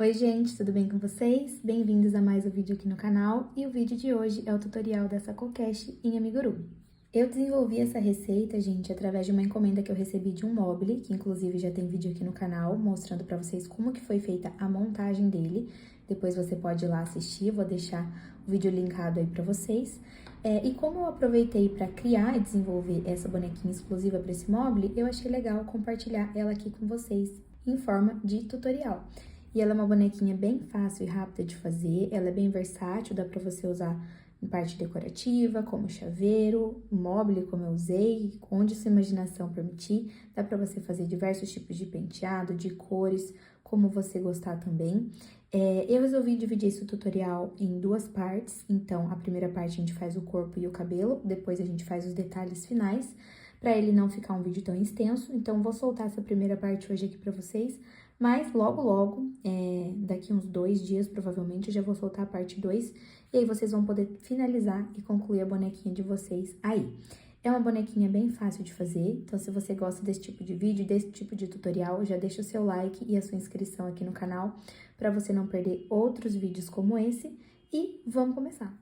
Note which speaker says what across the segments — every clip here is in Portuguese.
Speaker 1: Oi gente, tudo bem com vocês? Bem-vindos a mais um vídeo aqui no canal, e o vídeo de hoje é o tutorial dessa kokeshi em amigurumi. Eu desenvolvi essa receita, gente, através de uma encomenda que eu recebi de um mobile, que inclusive já tem vídeo aqui no canal, mostrando pra vocês como que foi feita a montagem dele. Depois você pode ir lá assistir, vou deixar o vídeo linkado aí pra vocês. E como eu aproveitei pra criar e desenvolver essa bonequinha exclusiva pra esse mobile, eu achei legal compartilhar ela aqui com vocês em forma de tutorial. E ela é uma bonequinha bem fácil e rápida de fazer, ela é bem versátil, dá pra você usar em parte decorativa, como chaveiro, mobile, como eu usei, onde sua imaginação permitir. Dá pra você fazer diversos tipos de penteado, de cores, como você gostar também. Eu resolvi dividir esse tutorial em duas partes, então a primeira parte a gente faz o corpo e o cabelo, depois a gente faz os detalhes finais, pra ele não ficar um vídeo tão extenso. Então, vou soltar essa primeira parte hoje aqui pra vocês, mas logo, daqui uns 2 dias, provavelmente, eu já vou soltar a parte 2. E aí, vocês vão poder finalizar e concluir a bonequinha de vocês aí. É uma bonequinha bem fácil de fazer, então se você gosta desse tipo de vídeo, desse tipo de tutorial, já deixa o seu like e a sua inscrição aqui no canal, para você não perder outros vídeos como esse. E vamos começar!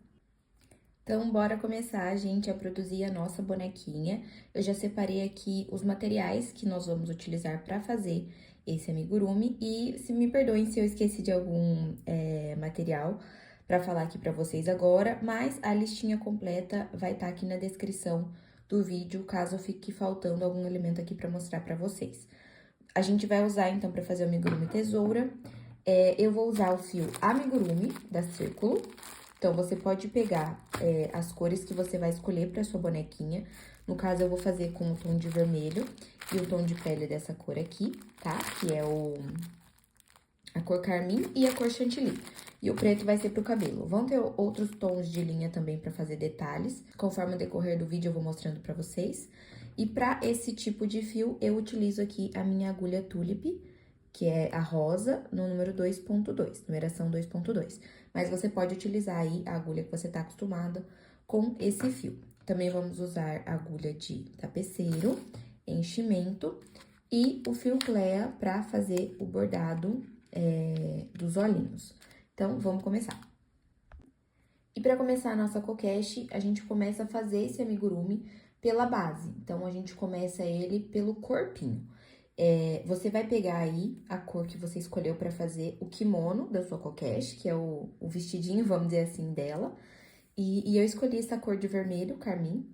Speaker 1: Então, bora começar, gente, a produzir a nossa bonequinha. Eu já separei aqui os materiais que nós vamos utilizar para fazer esse amigurumi. E se me perdoem se eu esqueci de algum material para falar aqui para vocês agora, mas a listinha completa vai estar aqui na descrição do vídeo, caso fique faltando algum elemento aqui para mostrar para vocês. A gente vai usar, então, para fazer o amigurumi tesoura, eu vou usar o fio amigurumi da Círculo. Então, você pode pegar as cores que você vai escolher para sua bonequinha. No caso, eu vou fazer com o tom de vermelho e o tom de pele dessa cor aqui, tá? Que é a cor carmim e a cor chantilly. E o preto vai ser pro cabelo. Vão ter outros tons de linha também para fazer detalhes. Conforme o decorrer do vídeo, eu vou mostrando para vocês. E para esse tipo de fio, eu utilizo aqui a minha agulha Tulip, que é a rosa, no número 2.2, numeração 2.2. Mas você pode utilizar aí a agulha que você tá acostumada com esse fio. Também vamos usar a agulha de tapeceiro, enchimento e o fio Clea para fazer o bordado dos olhinhos. Então, vamos começar. E para começar a nossa kokeshi, a gente começa a fazer esse amigurumi pela base. Então, a gente começa ele pelo corpinho. Você vai pegar aí a cor que você escolheu para fazer o kimono da sua kokeshi, que é o vestidinho, vamos dizer assim, dela. E eu escolhi essa cor de vermelho, carmim,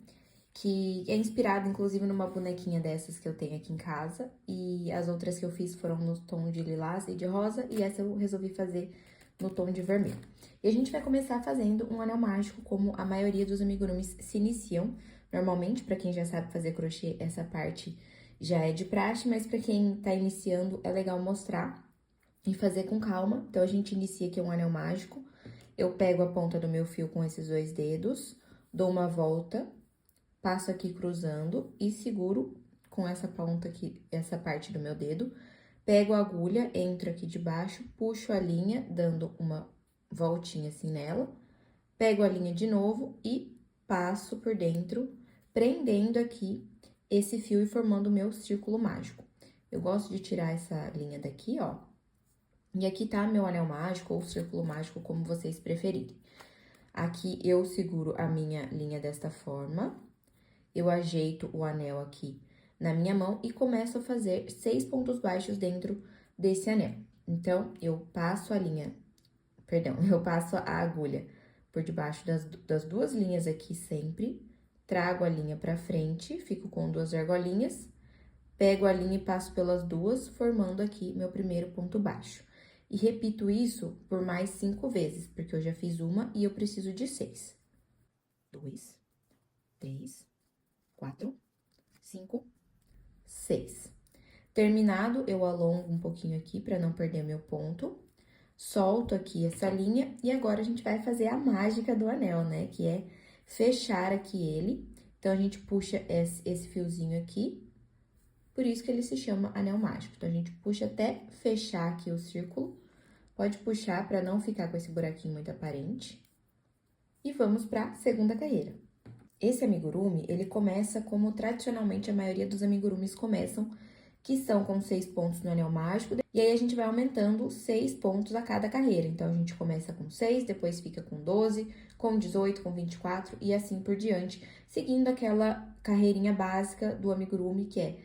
Speaker 1: que é inspirada, inclusive, numa bonequinha dessas que eu tenho aqui em casa. E as outras que eu fiz foram no tom de lilás e de rosa, e essa eu resolvi fazer no tom de vermelho. E a gente vai começar fazendo um anel mágico, como a maioria dos amigurumis se iniciam. Normalmente, para quem já sabe fazer crochê, essa parte já é de praxe, mas para quem tá iniciando, é legal mostrar e fazer com calma. Então, a gente inicia aqui um anel mágico. Eu pego a ponta do meu fio com esses 2 dedos, dou uma volta, passo aqui cruzando e seguro com essa ponta aqui, essa parte do meu dedo. Pego a agulha, entro aqui debaixo, puxo a linha, dando uma voltinha assim nela. Pego a linha de novo e passo por dentro, prendendo aqui esse fio e formando o meu círculo mágico. Eu gosto de tirar essa linha daqui, ó. E aqui tá meu anel mágico ou círculo mágico, como vocês preferirem. Aqui eu seguro a minha linha desta forma. Eu ajeito o anel aqui na minha mão e começo a fazer 6 pontos baixos dentro desse anel. Então, eu passo eu passo a agulha por debaixo das 2 linhas aqui sempre, trago a linha pra frente, fico com 2 argolinhas, pego a linha e passo pelas 2, formando aqui meu primeiro ponto baixo. E repito isso por mais 5 vezes, porque eu já fiz uma e eu preciso de 6. 2, 3, 4, 5, 6. Terminado, eu alongo um pouquinho aqui para não perder meu ponto. Solto aqui essa linha e agora a gente vai fazer a mágica do anel, né? Que é fechar aqui ele. Então, a gente puxa esse fiozinho aqui, por isso que ele se chama anel mágico. Então, a gente puxa até fechar aqui o círculo. Pode puxar para não ficar com esse buraquinho muito aparente. E vamos para a segunda carreira. Esse amigurumi, ele começa como tradicionalmente a maioria dos amigurumis começam, que são com 6 pontos no anel mágico. E aí, a gente vai aumentando 6 pontos a cada carreira. Então, a gente começa com 6, depois fica com 12, com 18, com 24 e assim por diante, seguindo aquela carreirinha básica do amigurumi, que é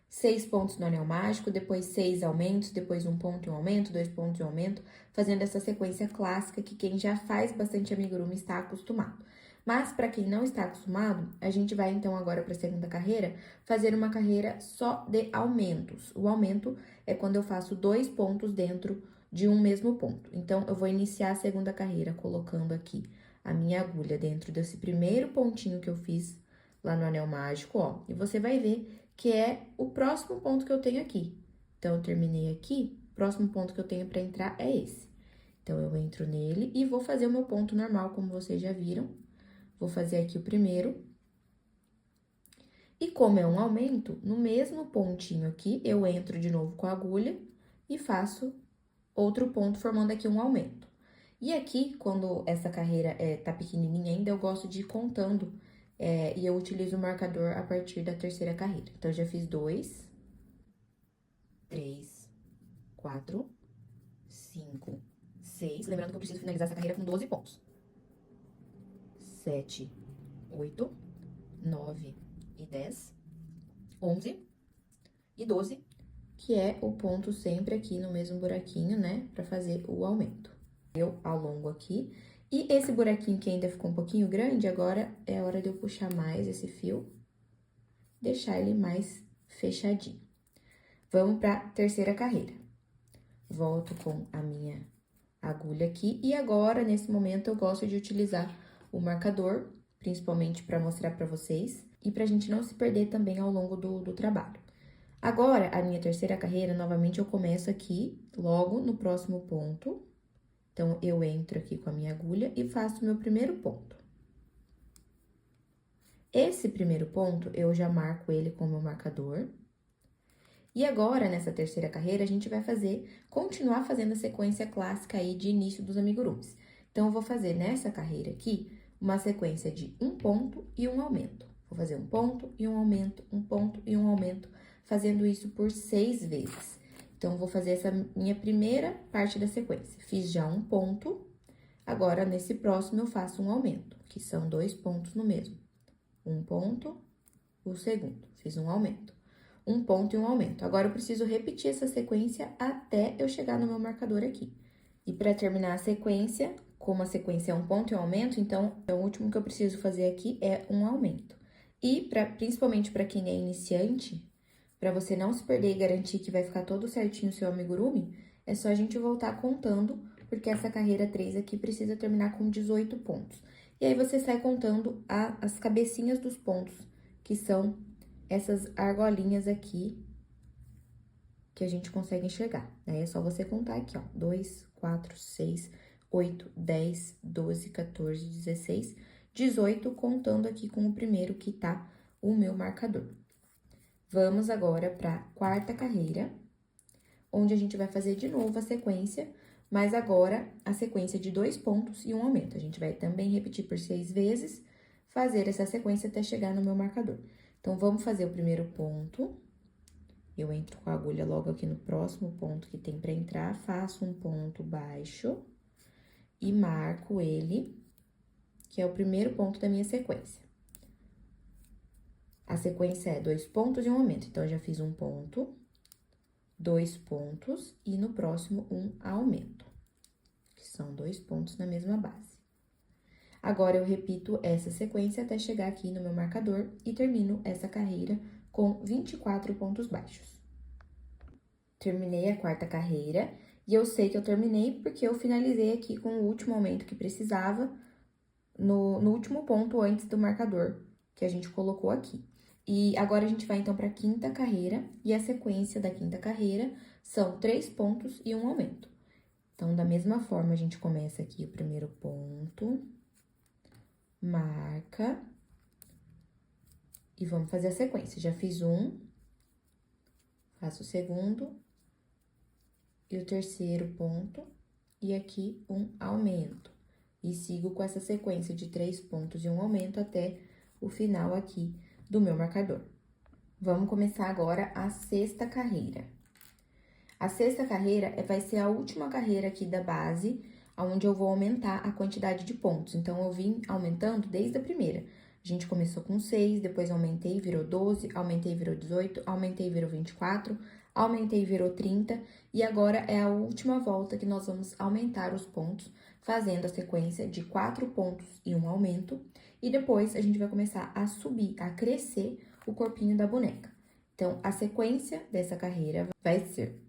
Speaker 1: 6 pontos no anel mágico, depois 6 aumentos, depois 1 ponto e um aumento, 2 pontos e um aumento, fazendo essa sequência clássica que quem já faz bastante amigurumi está acostumado. Mas, para quem não está acostumado, a gente vai então agora para a segunda carreira, fazer uma carreira só de aumentos. O aumento é quando eu faço 2 pontos dentro de um mesmo ponto. Então, eu vou iniciar a segunda carreira colocando aqui a minha agulha dentro desse primeiro pontinho que eu fiz lá no anel mágico, ó. E você vai ver que é o próximo ponto que eu tenho aqui. Então, eu terminei aqui, o próximo ponto que eu tenho para entrar é esse. Então, eu entro nele e vou fazer o meu ponto normal, como vocês já viram. Vou fazer aqui o primeiro. E como é um aumento, no mesmo pontinho aqui, eu entro de novo com a agulha e faço outro ponto, formando aqui um aumento. E aqui, quando essa carreira tá pequenininha ainda, eu gosto de ir contando, e eu utilizo o marcador a partir da terceira carreira. Então, eu já fiz 2, 3, 4, 5, 6. Lembrando que eu preciso finalizar essa carreira com 12 pontos. 7, 8, 9 e 10, 11 e 12, que é o ponto sempre aqui no mesmo buraquinho, né, pra fazer o aumento. Eu alongo aqui, e esse buraquinho que ainda ficou um pouquinho grande, agora é a hora de eu puxar mais esse fio, deixar ele mais fechadinho. Vamos pra terceira carreira. Volto com a minha agulha aqui, e agora, nesse momento, eu gosto de utilizar o marcador, principalmente para mostrar para vocês, e pra gente não se perder também ao longo do trabalho. Agora, a minha terceira carreira, novamente, eu começo aqui, logo no próximo ponto. Então, eu entro aqui com a minha agulha e faço o meu primeiro ponto. Esse primeiro ponto, eu já marco ele com o meu marcador. E agora, nessa terceira carreira, a gente vai continuar fazendo a sequência clássica aí de início dos amigurumis. Então, eu vou fazer nessa carreira aqui, uma sequência de um ponto e um aumento. Vou fazer um ponto e um aumento, um ponto e um aumento, fazendo isso por 6 vezes. Então, vou fazer essa minha primeira parte da sequência. Fiz já um ponto, agora, nesse próximo, eu faço um aumento, que são 2 pontos no mesmo. Um ponto, o segundo, fiz um aumento. Um ponto e um aumento. Agora, eu preciso repetir essa sequência até eu chegar no meu marcador aqui. E para terminar a sequência, como a sequência é um ponto e um aumento, então, o último que eu preciso fazer aqui é um aumento. E, principalmente para quem é iniciante, para você não se perder e garantir que vai ficar todo certinho o seu amigurumi, é só a gente voltar contando, porque essa carreira 3 aqui precisa terminar com 18 pontos. E aí, você sai contando as cabecinhas dos pontos, que são essas argolinhas aqui, que a gente consegue enxergar. Daí, é só você contar aqui, ó, 2, 4, 6, 8, 10, 12, 14, 16, 18, contando aqui com o primeiro, que tá o meu marcador. Vamos agora para a quarta carreira, onde a gente vai fazer de novo a sequência, mas agora a sequência de 2 pontos e um aumento. A gente vai também repetir por 6 vezes, fazer essa sequência até chegar no meu marcador. Então, vamos fazer o primeiro ponto. Eu entro com a agulha logo aqui no próximo ponto que tem para entrar, faço um ponto baixo e marco ele, que é o primeiro ponto da minha sequência. A sequência é 2 pontos e um aumento. Então, eu já fiz um ponto, 2 pontos e no próximo um aumento, que são 2 pontos na mesma base. Agora, eu repito essa sequência até chegar aqui no meu marcador e termino essa carreira com 24 pontos baixos. Terminei a quarta carreira e eu sei que eu terminei porque eu finalizei aqui com o último aumento que precisava no último ponto antes do marcador que a gente colocou aqui. E agora, a gente vai, então, para a quinta carreira, e a sequência da quinta carreira são 3 pontos e um aumento. Então, da mesma forma, a gente começa aqui o primeiro ponto, marca, e vamos fazer a sequência. Já fiz um, faço o segundo, e o terceiro ponto, e aqui um aumento. E sigo com essa sequência de 3 pontos e um aumento até o final aqui do meu marcador. Vamos começar agora a sexta carreira. A sexta carreira vai ser a última carreira aqui da base, onde eu vou aumentar a quantidade de pontos. Então, eu vim aumentando desde a primeira. A gente começou com 6, depois aumentei, virou 12, aumentei, virou 18, aumentei, virou 24, aumentei, virou 30. E agora é a última volta que nós vamos aumentar os pontos, fazendo a sequência de 4 pontos e um aumento. E depois, a gente vai começar a subir, a crescer o corpinho da boneca. Então, a sequência dessa carreira vai ser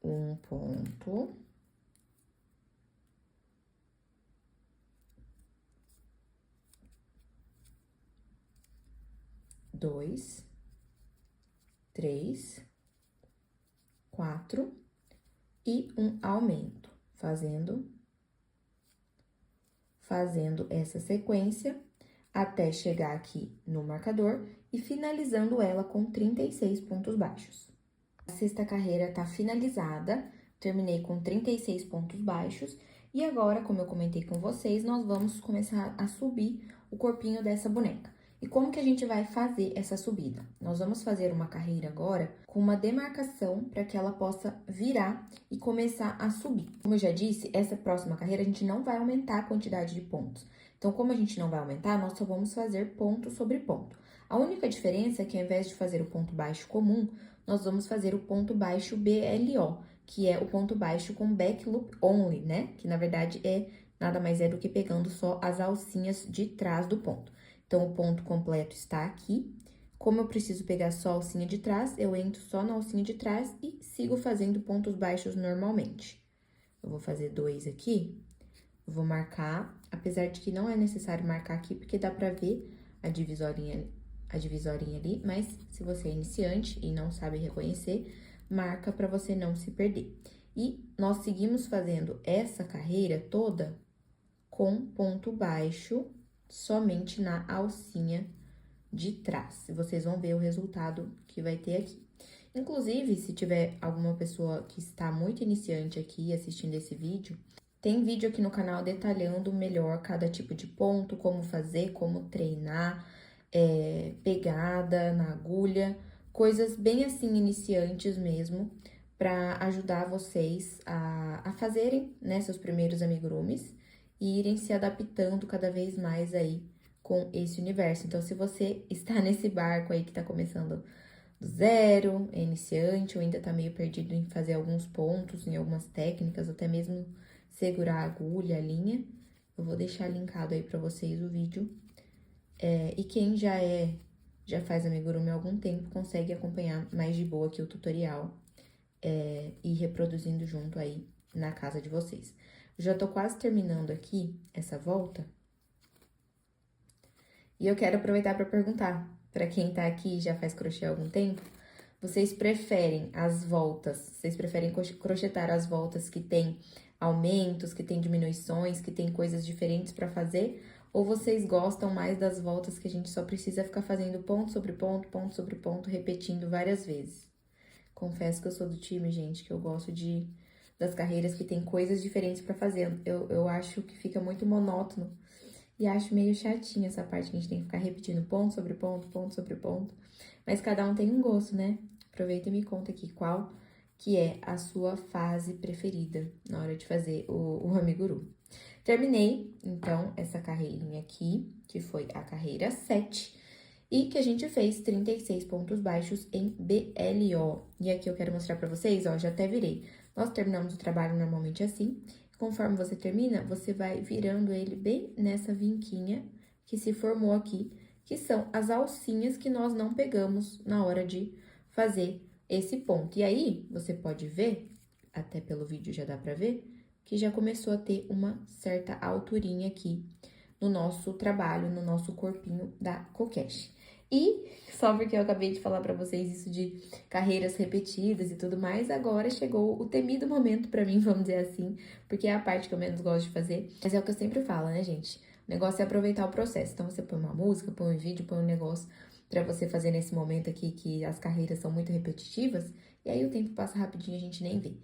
Speaker 1: 1 ponto, 2, 3, 4 e um aumento, fazendo essa sequência até chegar aqui no marcador e finalizando ela com 36 pontos baixos. A sexta carreira tá finalizada, terminei com 36 pontos baixos e agora, como eu comentei com vocês, nós vamos começar a subir o corpinho dessa boneca. E como que a gente vai fazer essa subida? Nós vamos fazer uma carreira agora com uma demarcação para que ela possa virar e começar a subir. Como eu já disse, essa próxima carreira a gente não vai aumentar a quantidade de pontos. Então, como a gente não vai aumentar, nós só vamos fazer ponto sobre ponto. A única diferença é que ao invés de fazer o ponto baixo comum, nós vamos fazer o ponto baixo BLO, que é o ponto baixo com back loop only, né? Que na verdade é nada mais é do que pegando só as alcinhas de trás do ponto. Então, o ponto completo está aqui. Como eu preciso pegar só a alcinha de trás, eu entro só na alcinha de trás e sigo fazendo pontos baixos normalmente. Eu vou fazer 2 aqui, eu vou marcar, apesar de que não é necessário marcar aqui, porque dá pra ver a divisorinha ali, mas se você é iniciante e não sabe reconhecer, marca para você não se perder. E nós seguimos fazendo essa carreira toda com ponto baixo somente na alcinha de trás. Vocês vão ver o resultado que vai ter aqui. Inclusive, se tiver alguma pessoa que está muito iniciante aqui assistindo esse vídeo, tem vídeo aqui no canal detalhando melhor cada tipo de ponto, como fazer, como treinar, pegada na agulha, coisas bem assim iniciantes mesmo, para ajudar vocês a fazerem, né, seus primeiros amigurumis e irem se adaptando cada vez mais aí com esse universo. Então, se você está nesse barco aí que tá começando do zero, é iniciante ou ainda tá meio perdido em fazer alguns pontos, em algumas técnicas, até mesmo segurar a agulha, a linha, eu vou deixar linkado aí pra vocês o vídeo. E quem já faz amigurumi há algum tempo, consegue acompanhar mais de boa aqui o tutorial e reproduzindo junto aí na casa de vocês. Já tô quase terminando aqui essa volta. E eu quero aproveitar para perguntar, para quem tá aqui e já faz crochê há algum tempo, vocês preferem crochetar as voltas que tem aumentos, que tem diminuições, que tem coisas diferentes para fazer? Ou vocês gostam mais das voltas que a gente só precisa ficar fazendo ponto sobre ponto, repetindo várias vezes? Confesso que eu sou do time, gente, que eu gosto das carreiras que tem coisas diferentes para fazer. Eu acho que fica muito monótono e acho meio chatinha essa parte que a gente tem que ficar repetindo ponto sobre ponto sobre ponto. Mas cada um tem um gosto, né? Aproveita e me conta aqui qual que é a sua fase preferida na hora de fazer o amiguru. Terminei, então, essa carreirinha aqui, que foi a carreira 7, e que a gente fez 36 pontos baixos em BLO. E aqui eu quero mostrar pra vocês, ó, já até virei. Nós terminamos o trabalho normalmente assim. Conforme você termina, você vai virando ele bem nessa vinquinha que se formou aqui, que são as alcinhas que nós não pegamos na hora de fazer esse ponto. E aí, você pode ver, até pelo vídeo já dá pra ver, que já começou a ter uma certa alturinha aqui no nosso trabalho, no nosso corpinho da kokeshi. E, só porque eu acabei de falar pra vocês isso de carreiras repetidas e tudo mais, agora chegou o temido momento pra mim, vamos dizer assim, porque é a parte que eu menos gosto de fazer. Mas é o que eu sempre falo, né, gente? O negócio é aproveitar o processo. Então, você põe uma música, põe um vídeo, põe um negócio pra você fazer nesse momento aqui que as carreiras são muito repetitivas, e aí o tempo passa rapidinho e a gente nem vê.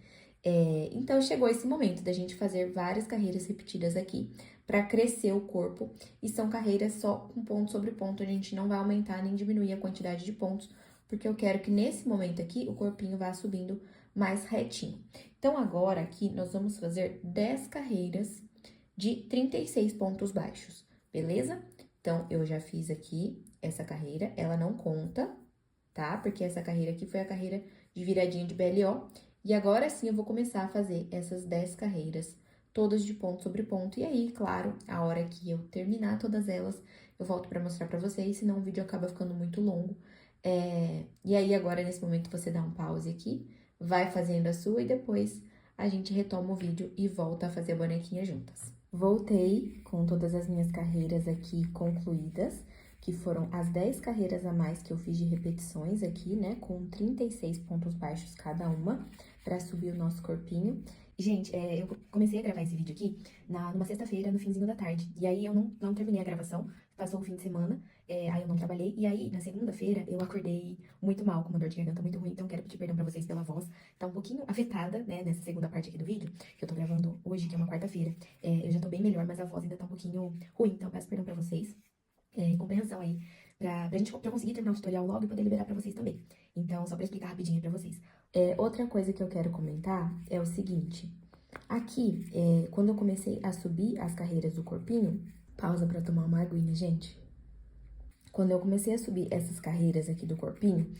Speaker 1: Então, chegou esse momento da gente fazer várias carreiras repetidas aqui para crescer o corpo, e são carreiras só com ponto sobre ponto, a gente não vai aumentar nem diminuir a quantidade de pontos, porque eu quero que nesse momento aqui o corpinho vá subindo mais retinho. Então, agora aqui nós vamos fazer 10 carreiras de 36 pontos baixos, beleza? Então, eu já fiz aqui essa carreira, ela não conta, tá? Porque essa carreira aqui foi a carreira de viradinho de BLO. E agora sim eu vou começar a fazer essas 10 carreiras, todas de ponto sobre ponto. E aí, claro, a hora que eu terminar todas elas, eu volto pra mostrar pra vocês, senão o vídeo acaba ficando muito longo. E aí, agora, nesse momento, você dá um pause aqui, vai fazendo a sua e depois a gente retoma o vídeo e volta a fazer a bonequinha juntas. Voltei com todas as minhas carreiras aqui concluídas, que foram as 10 carreiras a mais que eu fiz de repetições aqui, né, com 36 pontos baixos cada uma, pra subir o nosso corpinho. Gente, eu comecei a gravar esse vídeo aqui numa sexta-feira, no finzinho da tarde, e aí eu não terminei a gravação, passou o fim de semana, aí eu não trabalhei, e aí na segunda-feira eu acordei muito mal, com uma dor de garganta muito ruim, então quero pedir perdão pra vocês pela voz, tá um pouquinho afetada, né, nessa segunda parte aqui do vídeo, que eu tô gravando hoje, que é uma quarta-feira. Eu já tô bem melhor, mas a voz ainda tá um pouquinho ruim, então peço perdão pra vocês. Compreensão aí, pra eu conseguir terminar o tutorial logo e poder liberar pra vocês também. Então, só pra explicar rapidinho pra vocês. Outra coisa que eu quero comentar é o seguinte. Aqui, quando eu comecei a subir as carreiras do corpinho, pausa pra tomar uma aguinha, gente. Quando eu comecei a subir essas carreiras aqui do corpinho,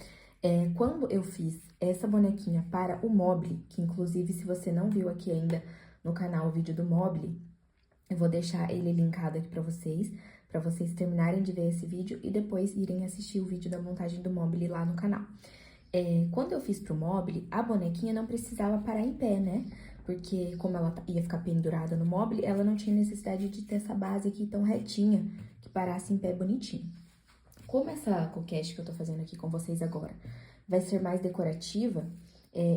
Speaker 1: quando eu fiz essa bonequinha para o Mobile, que inclusive se você não viu aqui ainda no canal o vídeo do Mobile, eu vou deixar ele linkado aqui pra vocês terminarem de ver esse vídeo e depois irem assistir o vídeo da montagem do Mobile lá no canal. Quando eu fiz pro Mobile, a bonequinha não precisava parar em pé, né? Porque como ela ia ficar pendurada no Mobile, ela não tinha necessidade de ter essa base aqui tão retinha, que parasse em pé bonitinho. Como essa coquete que eu tô fazendo aqui com vocês agora vai ser mais decorativa,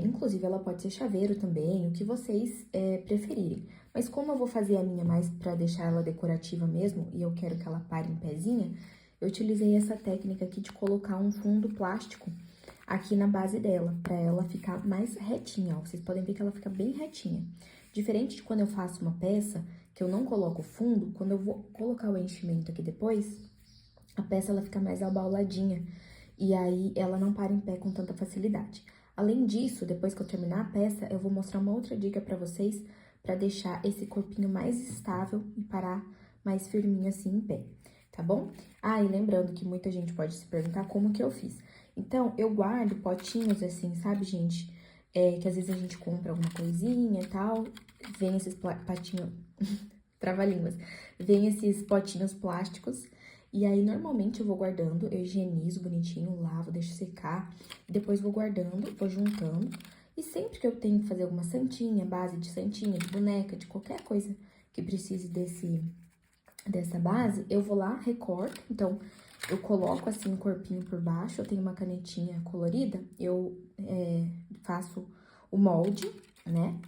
Speaker 1: inclusive ela pode ser chaveiro também, o que vocês preferirem. Mas como eu vou fazer a minha mais pra deixar ela decorativa mesmo, e eu quero que ela pare em pezinha, eu utilizei essa técnica aqui de colocar um fundo plástico aqui na base dela, pra ela ficar mais retinha, ó. Vocês podem ver que ela fica bem retinha. Diferente de quando eu faço uma peça, que eu não coloco fundo, quando eu vou colocar o enchimento aqui depois, a peça ela fica mais abauladinha, e aí ela não para em pé com tanta facilidade. Além disso, depois que eu terminar a peça, eu vou mostrar uma outra dica pra vocês, pra deixar esse corpinho mais estável e parar mais firminho assim em pé, tá bom? E lembrando que muita gente pode se perguntar como que eu fiz. Então, eu guardo potinhos assim, sabe, gente? Que às vezes a gente compra alguma coisinha e tal, vem esses patinhos... Trava-línguas. Vem esses potinhos plásticos, e aí normalmente eu vou guardando, eu higienizo bonitinho, lavo, deixo secar, depois vou guardando, vou juntando, e sempre que eu tenho que fazer alguma santinha, base de santinha, de boneca, de qualquer coisa que precise dessa base, eu vou lá, recorto, então eu coloco assim o corpinho por baixo, eu tenho uma canetinha colorida, eu faço o molde, né?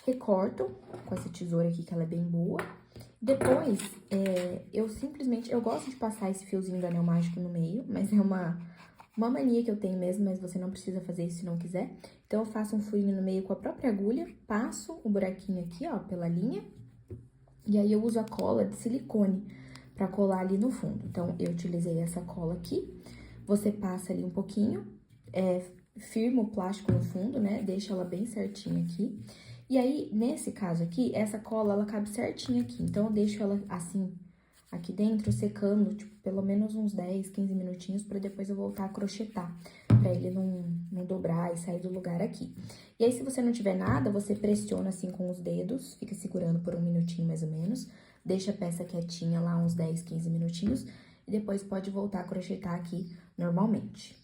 Speaker 1: Recorto com essa tesoura aqui, que ela é bem boa. Depois, eu gosto de passar esse fiozinho do anel mágico no meio, mas é uma mania que eu tenho mesmo, mas você não precisa fazer isso se não quiser. Então, eu faço um furinho no meio com a própria agulha, passo o buraquinho aqui, ó, pela linha, e aí eu uso a cola de silicone pra colar ali no fundo. Então, eu utilizei essa cola aqui, você passa ali um pouquinho, firma o plástico no fundo, né, deixa ela bem certinha aqui. E aí, nesse caso aqui, essa cola, ela cabe certinho aqui. Então, eu deixo ela assim, aqui dentro, secando, tipo, pelo menos uns 10, 15 minutinhos, pra depois eu voltar a crochetar, pra ele não dobrar e sair do lugar aqui. E aí, se você não tiver nada, você pressiona assim com os dedos, fica segurando por 1 minutinho mais ou menos, deixa a peça quietinha lá uns 10, 15 minutinhos, e depois pode voltar a crochetar aqui normalmente.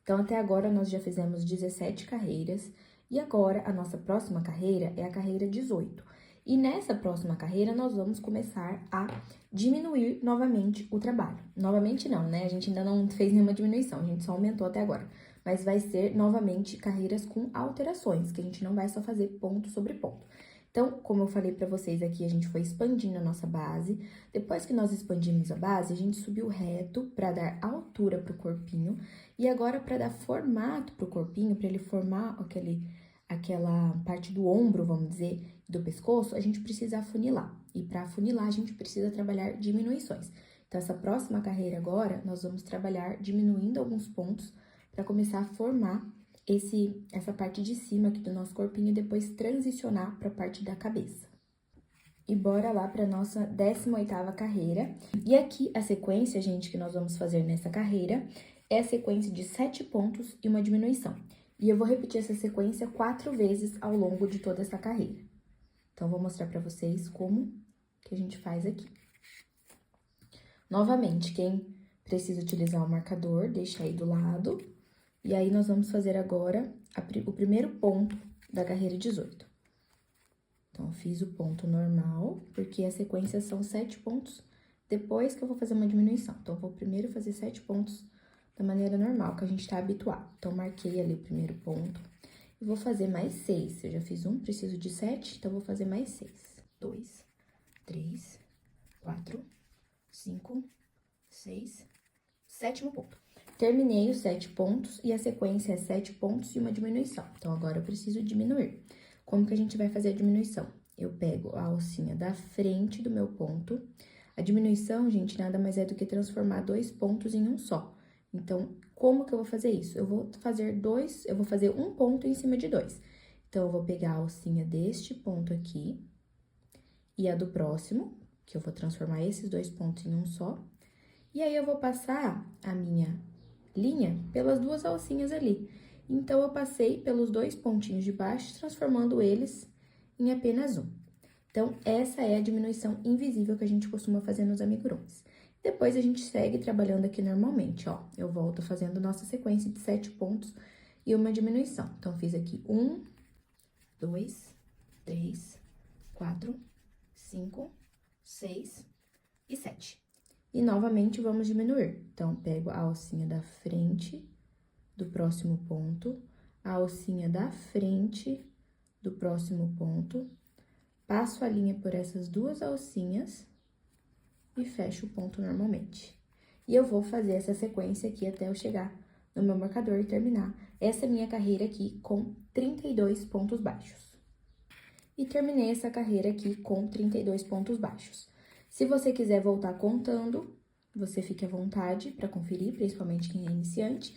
Speaker 1: Então, até agora, nós já fizemos 17 carreiras, e agora, a nossa próxima carreira é a carreira 18. E nessa próxima carreira, nós vamos começar a diminuir novamente o trabalho. Novamente não, né? A gente ainda não fez nenhuma diminuição, a gente só aumentou até agora. Mas vai ser novamente carreiras com alterações, que a gente não vai só fazer ponto sobre ponto. Então, como eu falei pra vocês aqui, a gente foi expandindo a nossa base. Depois que nós expandimos a base, a gente subiu reto pra dar altura pro corpinho. E agora, pra dar formato pro corpinho, pra ele formar aquela parte do ombro, vamos dizer, do pescoço, a gente precisa afunilar. E pra afunilar, a gente precisa trabalhar diminuições. Então, essa próxima carreira agora, nós vamos trabalhar diminuindo alguns pontos para começar a formar essa parte de cima aqui do nosso corpinho e depois transicionar para a parte da cabeça. E bora lá para nossa 18ª carreira. E aqui a sequência, gente, que nós vamos fazer nessa carreira é a sequência de 7 pontos e uma diminuição. E eu vou repetir essa sequência 4 vezes ao longo de toda essa carreira. Então, vou mostrar para vocês como que a gente faz aqui. Novamente, quem precisa utilizar o marcador, deixa aí do lado. E aí, nós vamos fazer agora o primeiro ponto da carreira 18. Então, eu fiz o ponto normal, porque a sequência são 7 pontos, depois que eu vou fazer uma diminuição. Então, eu vou primeiro fazer 7 pontos da maneira normal, que a gente tá habituado. Então, marquei ali o primeiro ponto. E vou fazer mais 6. Eu já fiz um, preciso de 7, então, vou fazer mais 6. 2, 3, 4, 5, 6, 7º ponto. Terminei os 7 pontos e a sequência é 7 pontos e uma diminuição. Então, agora eu preciso diminuir. Como que a gente vai fazer a diminuição? Eu pego a alcinha da frente do meu ponto. A diminuição, gente, nada mais é do que transformar 2 pontos em um só. Então, como que eu vou fazer isso? Eu vou fazer um ponto em cima de 2. Então, eu vou pegar a alcinha deste ponto aqui e a do próximo, que eu vou transformar esses 2 pontos em um só. E aí, eu vou passar a minha linha pelas 2 alcinhas ali. Então, eu passei pelos 2 pontinhos de baixo, transformando eles em apenas um. Então, essa é a diminuição invisível que a gente costuma fazer nos amigurumis. Depois, a gente segue trabalhando aqui normalmente, ó. Eu volto fazendo nossa sequência de 7 pontos e uma diminuição. Então, fiz aqui 1, 2, 3, 4, 5, 6 e 7. E, novamente, vamos diminuir. Então, pego a alcinha da frente do próximo ponto, a alcinha da frente do próximo ponto, passo a linha por essas 2 alcinhas e fecho o ponto normalmente. E eu vou fazer essa sequência aqui até eu chegar no meu marcador e terminar essa minha carreira aqui com 32 pontos baixos. E terminei essa carreira aqui com 32 pontos baixos. Se você quiser voltar contando, você fique à vontade para conferir, principalmente quem é iniciante,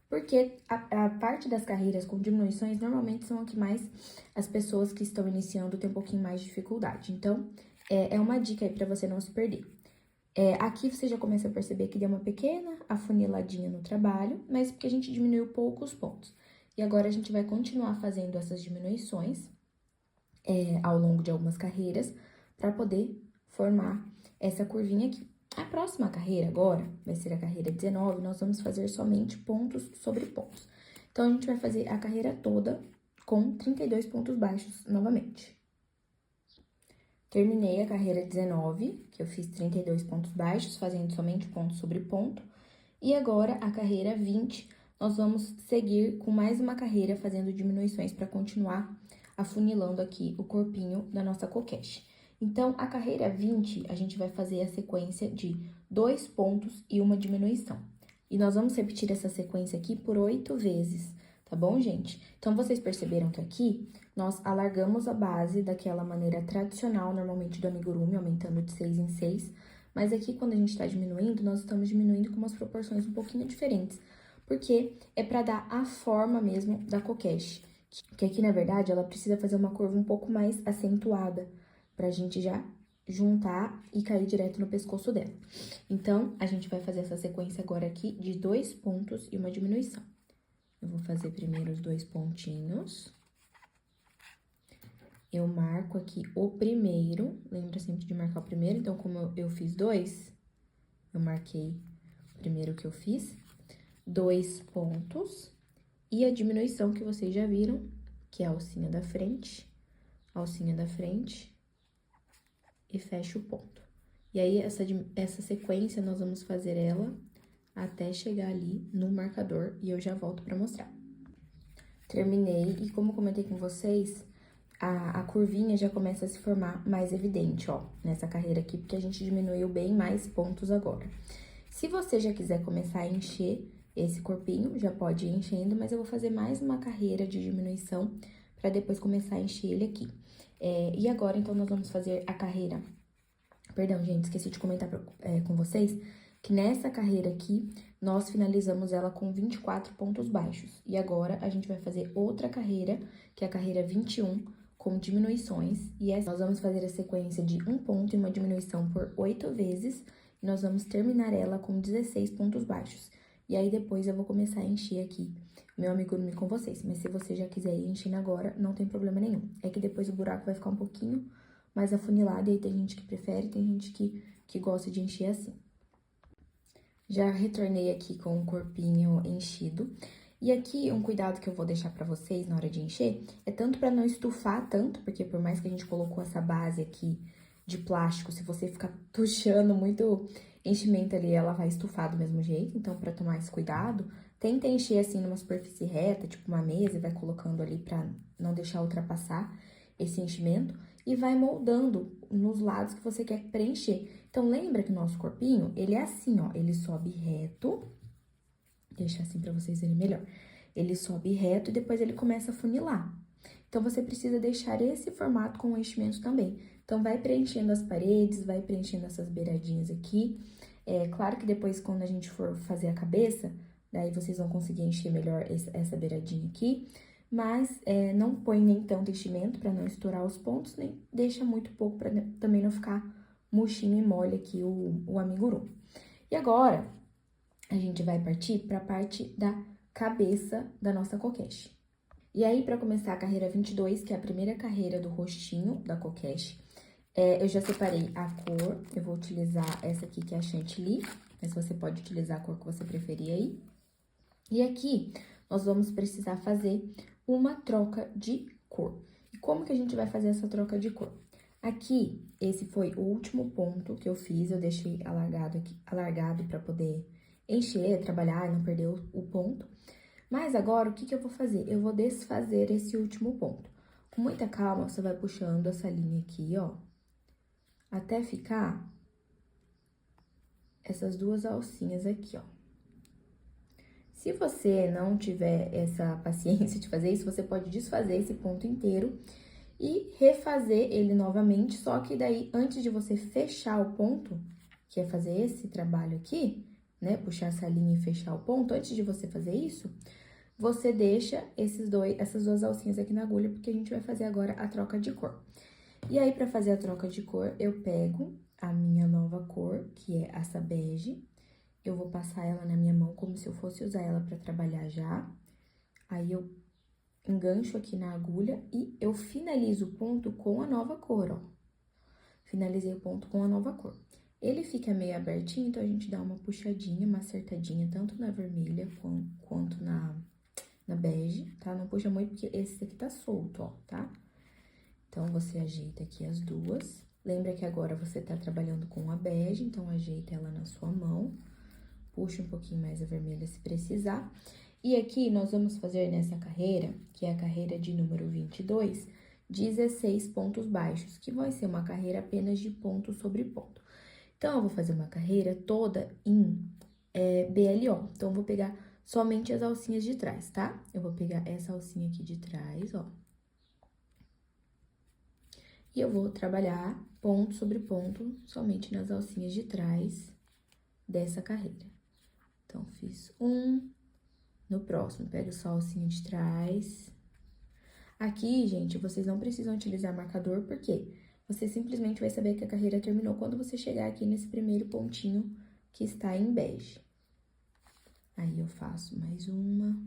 Speaker 1: porque a parte das carreiras com diminuições normalmente são a que mais as pessoas que estão iniciando têm um pouquinho mais de dificuldade. Então, é uma dica aí para você não se perder. Aqui você já começa a perceber que deu uma pequena afuniladinha no trabalho, mas porque a gente diminuiu poucos pontos. E agora a gente vai continuar fazendo essas diminuições ao longo de algumas carreiras para poder formar essa curvinha aqui. A próxima carreira agora vai ser a carreira 19, nós vamos fazer somente pontos sobre pontos. Então, a gente vai fazer a carreira toda com 32 pontos baixos novamente. Terminei a carreira 19, que eu fiz 32 pontos baixos, fazendo somente ponto sobre ponto. E agora, a carreira 20, nós vamos seguir com mais uma carreira fazendo diminuições para continuar afunilando aqui o corpinho da nossa coquete. Então, a carreira 20, a gente vai fazer a sequência de 2 pontos e uma diminuição. E nós vamos repetir essa sequência aqui por 8 vezes, tá bom, gente? Então, vocês perceberam que aqui nós alargamos a base daquela maneira tradicional, normalmente do amigurumi, aumentando de 6 em 6. Mas aqui, quando a gente tá diminuindo, nós estamos diminuindo com umas proporções um pouquinho diferentes. Porque é pra dar a forma mesmo da kokeshi. Que aqui, na verdade, ela precisa fazer uma curva um pouco mais acentuada, pra gente já juntar e cair direto no pescoço dela. Então, a gente vai fazer essa sequência agora aqui de 2 pontos e uma diminuição. Eu vou fazer primeiro os 2 pontinhos. Eu marco aqui o primeiro, lembra sempre de marcar o primeiro. Então, como eu fiz 2, eu marquei o primeiro que eu fiz. 2 pontos e a diminuição que vocês já viram, que é a alcinha da frente, e fecho o ponto. E aí, essa sequência, nós vamos fazer ela até chegar ali no marcador e eu já volto pra mostrar. Terminei e como comentei com vocês, a curvinha já começa a se formar mais evidente, ó, nessa carreira aqui, porque a gente diminuiu bem mais pontos agora. Se você já quiser começar a encher esse corpinho, já pode ir enchendo, mas eu vou fazer mais uma carreira de diminuição pra depois começar a encher ele aqui. E agora, então, nós vamos fazer a carreira... Perdão, gente, esqueci de comentar com vocês que nessa carreira aqui, nós finalizamos ela com 24 pontos baixos. E agora, a gente vai fazer outra carreira, que é a carreira 21, com diminuições. E essa, nós vamos fazer a sequência de um ponto e uma diminuição por 8 vezes. E nós vamos terminar ela com 16 pontos baixos. E aí, depois, eu vou começar a encher aqui meu amigurumi com vocês. Mas se você já quiser ir enchendo agora, não tem problema nenhum. É que depois o buraco vai ficar um pouquinho mais afunilado. E aí, tem gente que prefere, tem gente que gosta de encher assim. Já retornei aqui com o corpinho enchido. E aqui, um cuidado que eu vou deixar pra vocês na hora de encher, é tanto pra não estufar tanto, porque por mais que a gente colocou essa base aqui de plástico, se você ficar puxando muito enchimento ali, ela vai estufar do mesmo jeito. Então, pra tomar esse cuidado, tenta encher assim numa superfície reta, tipo uma mesa, e vai colocando ali pra não deixar ultrapassar esse enchimento. E vai moldando nos lados que você quer preencher. Então, lembra que o nosso corpinho, ele é assim, ó, ele sobe reto. Deixa assim pra vocês verem melhor. Ele sobe reto e depois ele começa a funilar. Então, você precisa deixar esse formato com o enchimento também. Então, vai preenchendo as paredes, vai preenchendo essas beiradinhas aqui. É claro que depois, quando a gente for fazer a cabeça, daí vocês vão conseguir encher melhor essa beiradinha aqui. Mas, não põe nem tanto enchimento pra não estourar os pontos, nem deixa muito pouco pra também não ficar murchinho e mole aqui o amigurumi. E agora, a gente vai partir pra parte da cabeça da nossa kokeshi. E aí, pra começar a carreira 22, que é a primeira carreira do rostinho da kokeshi, eu já separei a cor, eu vou utilizar essa aqui, que é a chantilly, mas você pode utilizar a cor que você preferir aí. E aqui, nós vamos precisar fazer uma troca de cor. E como que a gente vai fazer essa troca de cor? Aqui, esse foi o último ponto que eu fiz, eu deixei alargado aqui, alargado pra poder encher, trabalhar e não perder o ponto. Mas agora, o que eu vou fazer? Eu vou desfazer esse último ponto. Com muita calma, você vai puxando essa linha aqui, ó, até ficar essas duas alcinhas aqui, ó. Se você não tiver essa paciência de fazer isso, você pode desfazer esse ponto inteiro e refazer ele novamente, só que daí, antes de você fechar o ponto, que é fazer esse trabalho aqui, né, puxar essa linha e fechar o ponto, antes de você fazer isso, você deixa essas duas alcinhas aqui na agulha, porque a gente vai fazer agora a troca de cor. E aí, pra fazer a troca de cor, eu pego a minha nova cor, que é essa bege, eu vou passar ela na minha mão como se eu fosse usar ela pra trabalhar já. Aí, eu engancho aqui na agulha e eu finalizo o ponto com a nova cor, ó. Finalizei o ponto com a nova cor. Ele fica meio abertinho, então a gente dá uma puxadinha, uma acertadinha, tanto na vermelha quanto na bege, tá? Não puxa muito, porque esse aqui tá solto, ó, tá? Então, você ajeita aqui as duas. Lembra que agora você tá trabalhando com a bege, então ajeita ela na sua mão. Puxa um pouquinho mais a vermelha se precisar. E aqui, nós vamos fazer nessa carreira, que é a carreira de número 22, 16 pontos baixos, que vai ser uma carreira apenas de ponto sobre ponto. Então, eu vou fazer uma carreira toda em BLO. Então, eu vou pegar somente as alcinhas de trás, tá? Eu vou pegar essa alcinha aqui de trás, ó. E eu vou trabalhar ponto sobre ponto somente nas alcinhas de trás dessa carreira. Então, fiz um. No próximo, pego só a alcinha de trás. Aqui, gente, vocês não precisam utilizar marcador, porque você simplesmente vai saber que a carreira terminou quando você chegar aqui nesse primeiro pontinho que está em bege. Aí, eu faço mais uma.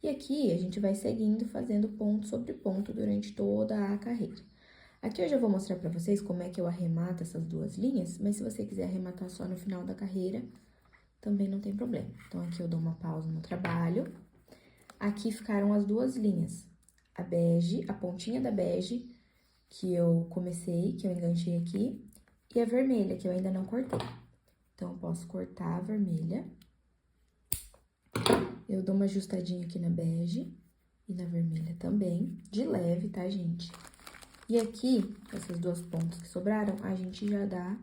Speaker 1: E aqui, a gente vai seguindo, fazendo ponto sobre ponto durante toda a carreira. Aqui eu já vou mostrar pra vocês como é que eu arremato essas duas linhas, mas se você quiser arrematar só no final da carreira, também não tem problema. Então, aqui eu dou uma pausa no trabalho. Aqui ficaram as duas linhas. A bege, a pontinha da bege, que eu comecei, que eu enganchei aqui, e a vermelha, que eu ainda não cortei. Então, eu posso cortar a vermelha. Eu dou uma ajustadinha aqui na bege e na vermelha também, de leve, tá, gente? E aqui, essas duas pontas que sobraram, a gente já dá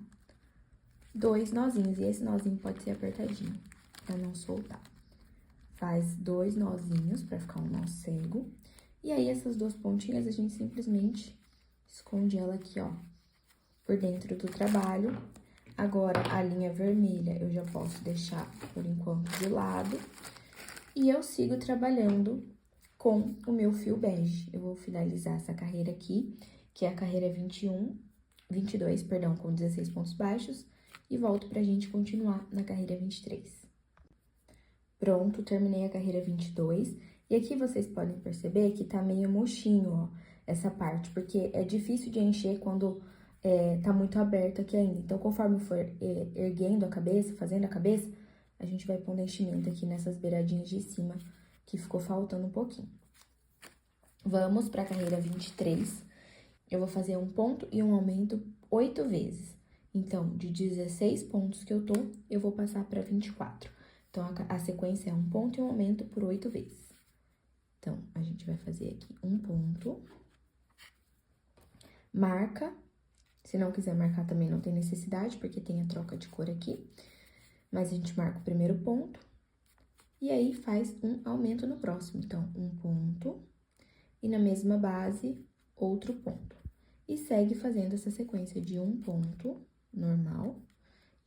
Speaker 1: 2 nozinhos. E esse nozinho pode ser apertadinho, pra não soltar. Faz 2 nozinhos pra ficar um nó cego. E aí, essas duas pontinhas, a gente simplesmente esconde ela aqui, ó, por dentro do trabalho. Agora, a linha vermelha eu já posso deixar, por enquanto, de lado. E eu sigo trabalhando com o meu fio bege. Eu vou finalizar essa carreira aqui, que é a carreira 22, perdão, com 16 pontos baixos. E volto pra gente continuar na carreira 23. Pronto, terminei a carreira 22. E aqui vocês podem perceber que tá meio murchinho, ó, essa parte. Porque é difícil de encher quando tá muito aberto aqui ainda. Então, conforme for erguendo a cabeça, fazendo a cabeça, a gente vai pondo enchimento aqui nessas beiradinhas de cima, que ficou faltando um pouquinho. Vamos pra carreira 23. Eu vou fazer um ponto e um aumento 8 vezes. Então, de 16 pontos que eu tô, eu vou passar pra 24. Então, a sequência é um ponto e um aumento por 8 vezes. Então, a gente vai fazer aqui um ponto. Marca. Se não quiser marcar também não tem necessidade, porque tem a troca de cor aqui. Mas a gente marca o primeiro ponto. E aí, faz um aumento no próximo. Então, um ponto. E na mesma base, outro ponto. E segue fazendo essa sequência de um ponto normal.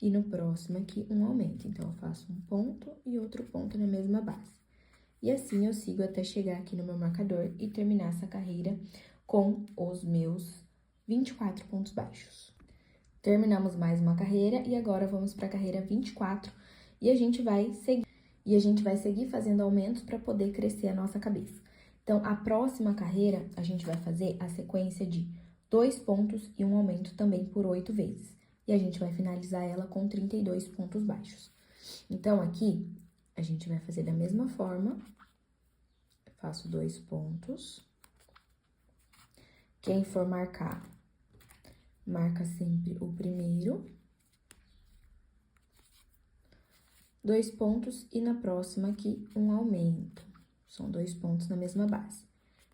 Speaker 1: E no próximo aqui, um aumento. Então, eu faço um ponto e outro ponto na mesma base. E assim, eu sigo até chegar aqui no meu marcador e terminar essa carreira com os meus 24 pontos baixos. Terminamos mais uma carreira e agora vamos para a carreira 24 e a gente vai seguir fazendo aumentos para poder crescer a nossa cabeça. Então, a próxima carreira, a gente vai fazer a sequência de 2 pontos e um aumento também por 8 vezes. E a gente vai finalizar ela com 32 pontos baixos. Então, aqui, a gente vai fazer da mesma forma. Eu faço 2 pontos. Quem for marcar, marca sempre o primeiro. 2 pontos e na próxima aqui, um aumento. São 2 pontos na mesma base.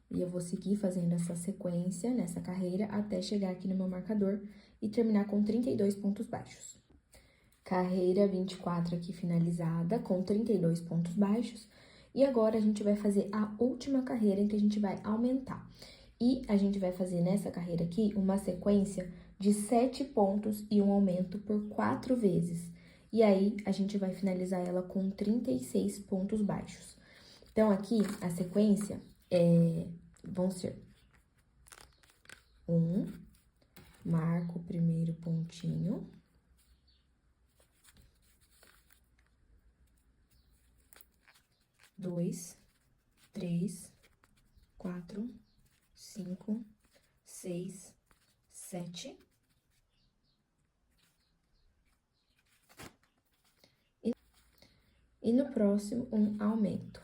Speaker 1: E eu vou seguir fazendo essa sequência nessa carreira até chegar aqui no meu marcador e terminar com 32 pontos baixos. Carreira 24 aqui finalizada com 32 pontos baixos. E agora a gente vai fazer a última carreira em que a gente vai aumentar. E a gente vai fazer nessa carreira aqui uma sequência de 7 pontos e um aumento por 4 vezes. E aí, a gente vai finalizar ela com 36 pontos baixos. Então, aqui, a sequência vão ser 1, marco o primeiro pontinho. 2, 3, 4, 5, 6, 7. E no próximo, um aumento.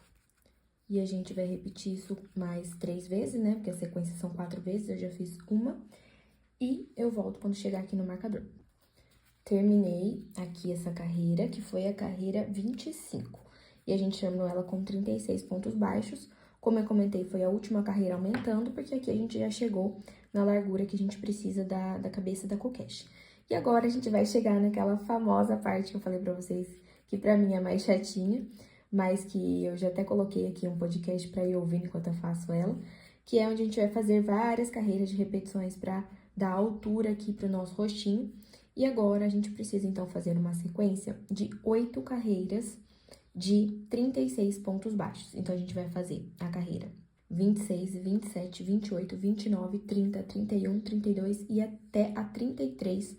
Speaker 1: E a gente vai repetir isso mais 3 vezes, né? Porque a sequência são 4 vezes, eu já fiz uma. E eu volto quando chegar aqui no marcador. Terminei aqui essa carreira, que foi a carreira 25. E a gente terminou ela com 36 pontos baixos. Como eu comentei, foi a última carreira aumentando, porque aqui a gente já chegou na largura que a gente precisa da cabeça da coquete. E agora a gente vai chegar naquela famosa parte que eu falei pra vocês, que pra mim é mais chatinha, mas que eu já até coloquei aqui um podcast pra ir ouvindo enquanto eu faço ela, que é onde a gente vai fazer várias carreiras de repetições pra dar altura aqui pro nosso rostinho. E agora a gente precisa então fazer uma sequência de 8 carreiras de 36 pontos baixos. Então, a gente vai fazer a carreira 26, 27, 28, 29, 30, 31, 32 e até a 33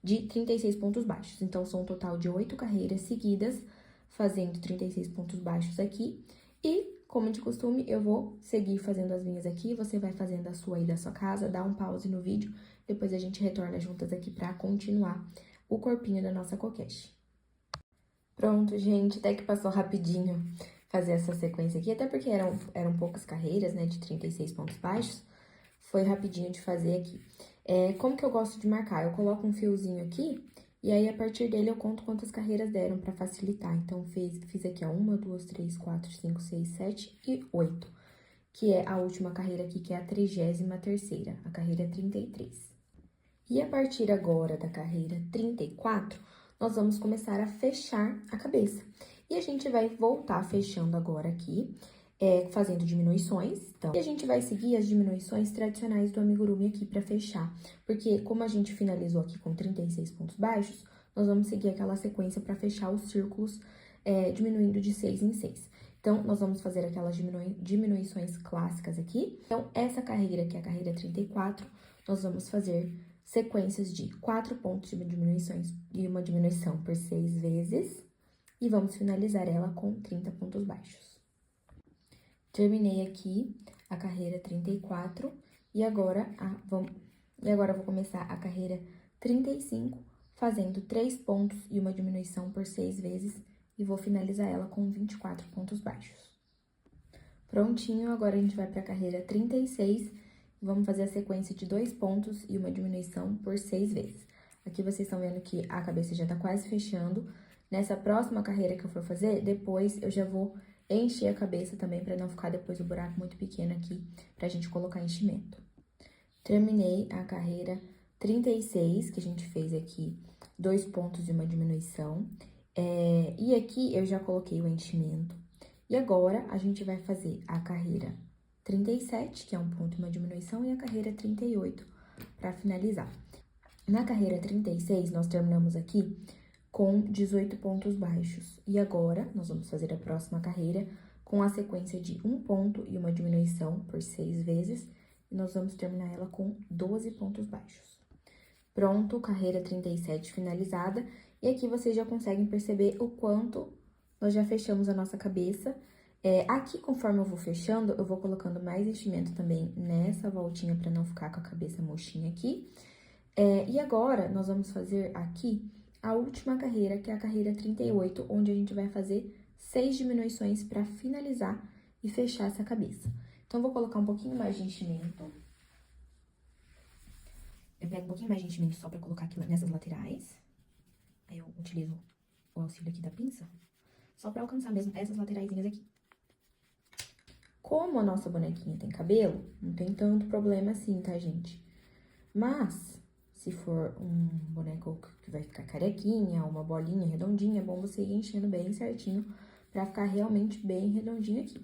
Speaker 1: de 36 pontos baixos. Então, são um total de 8 carreiras seguidas, fazendo 36 pontos baixos aqui. E, como de costume, eu vou seguir fazendo as minhas aqui, você vai fazendo a sua aí da sua casa, dá um pause no vídeo, depois a gente retorna juntas aqui pra continuar o corpinho da nossa coquete. Pronto, gente, até que passou rapidinho fazer essa sequência aqui, até porque eram poucas carreiras, né, de 36 pontos baixos, foi rapidinho de fazer aqui. Como que eu gosto de marcar? Eu coloco um fiozinho aqui, e aí a partir dele eu conto quantas carreiras deram pra facilitar. Então, fiz aqui, ó, 1, 2, 3, 4, 5, 6, 7 e 8, que é a última carreira aqui, que é a 33ª, a carreira 33. E a partir agora da carreira 34, nós vamos começar a fechar a cabeça. E a gente vai voltar fechando agora aqui, fazendo diminuições. Então, e a gente vai seguir as diminuições tradicionais do amigurumi aqui pra fechar. Porque como a gente finalizou aqui com 36 pontos baixos, nós vamos seguir aquela sequência pra fechar os círculos diminuindo de 6 em 6. Então, nós vamos fazer aquelas diminuições clássicas aqui. Então, essa carreira, que é a carreira 34, nós vamos fazer sequências de 4 pontos de diminuições e uma diminuição por 6 vezes. E vamos finalizar ela com 30 pontos baixos. Terminei aqui a carreira 34 e agora eu vou começar a carreira 35, fazendo 3 pontos e uma diminuição por 6 vezes e vou finalizar ela com 24 pontos baixos. Prontinho, agora a gente vai para a carreira 36 e vamos fazer a sequência de 2 pontos e uma diminuição por 6 vezes. Aqui vocês estão vendo que a cabeça já tá quase fechando. Nessa próxima carreira que eu for fazer, depois eu já vou encher a cabeça também, para não ficar depois o buraco muito pequeno aqui, pra gente colocar enchimento. Terminei a carreira 36, que a gente fez aqui 2 pontos e uma diminuição. E aqui eu já coloquei o enchimento. E agora, a gente vai fazer a carreira 37, que é 1 ponto e uma diminuição, e a carreira 38, para finalizar. Na carreira 36, nós terminamos aqui com 18 pontos baixos. E agora, nós vamos fazer a próxima carreira com a sequência de 1 ponto e uma diminuição por 6 vezes. E nós vamos terminar ela com 12 pontos baixos. Pronto, carreira 37 finalizada. E aqui vocês já conseguem perceber o quanto nós já fechamos a nossa cabeça. Aqui, conforme eu vou fechando, eu vou colocando mais enchimento também nessa voltinha para não ficar com a cabeça murchinha aqui. E agora, nós vamos fazer aqui a última carreira, que é a carreira 38, onde a gente vai fazer 6 diminuições para finalizar e fechar essa cabeça. Então, eu vou colocar um pouquinho mais de enchimento. Eu pego um pouquinho mais de enchimento só pra colocar aqui nessas laterais. Aí eu utilizo o auxílio aqui da pinça, só pra alcançar mesmo essas lateraisinhas aqui. Como a nossa bonequinha tem cabelo, não tem tanto problema assim, tá, gente? Mas, se for um boneco que vai ficar carequinha, uma bolinha redondinha, é bom você ir enchendo bem certinho pra ficar realmente bem redondinho aqui.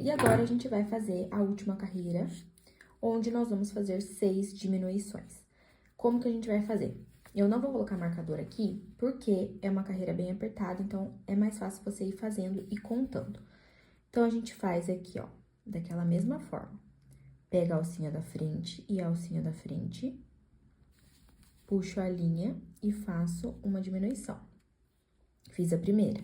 Speaker 1: E agora, a gente vai fazer a última carreira, onde nós vamos fazer 6 diminuições. Como que a gente vai fazer? Eu não vou colocar marcador aqui, porque é uma carreira bem apertada, então é mais fácil você ir fazendo e contando. Então, a gente faz aqui, ó, daquela mesma forma. Pega a alcinha da frente e a alcinha da frente, puxo a linha e faço uma diminuição. Fiz a primeira.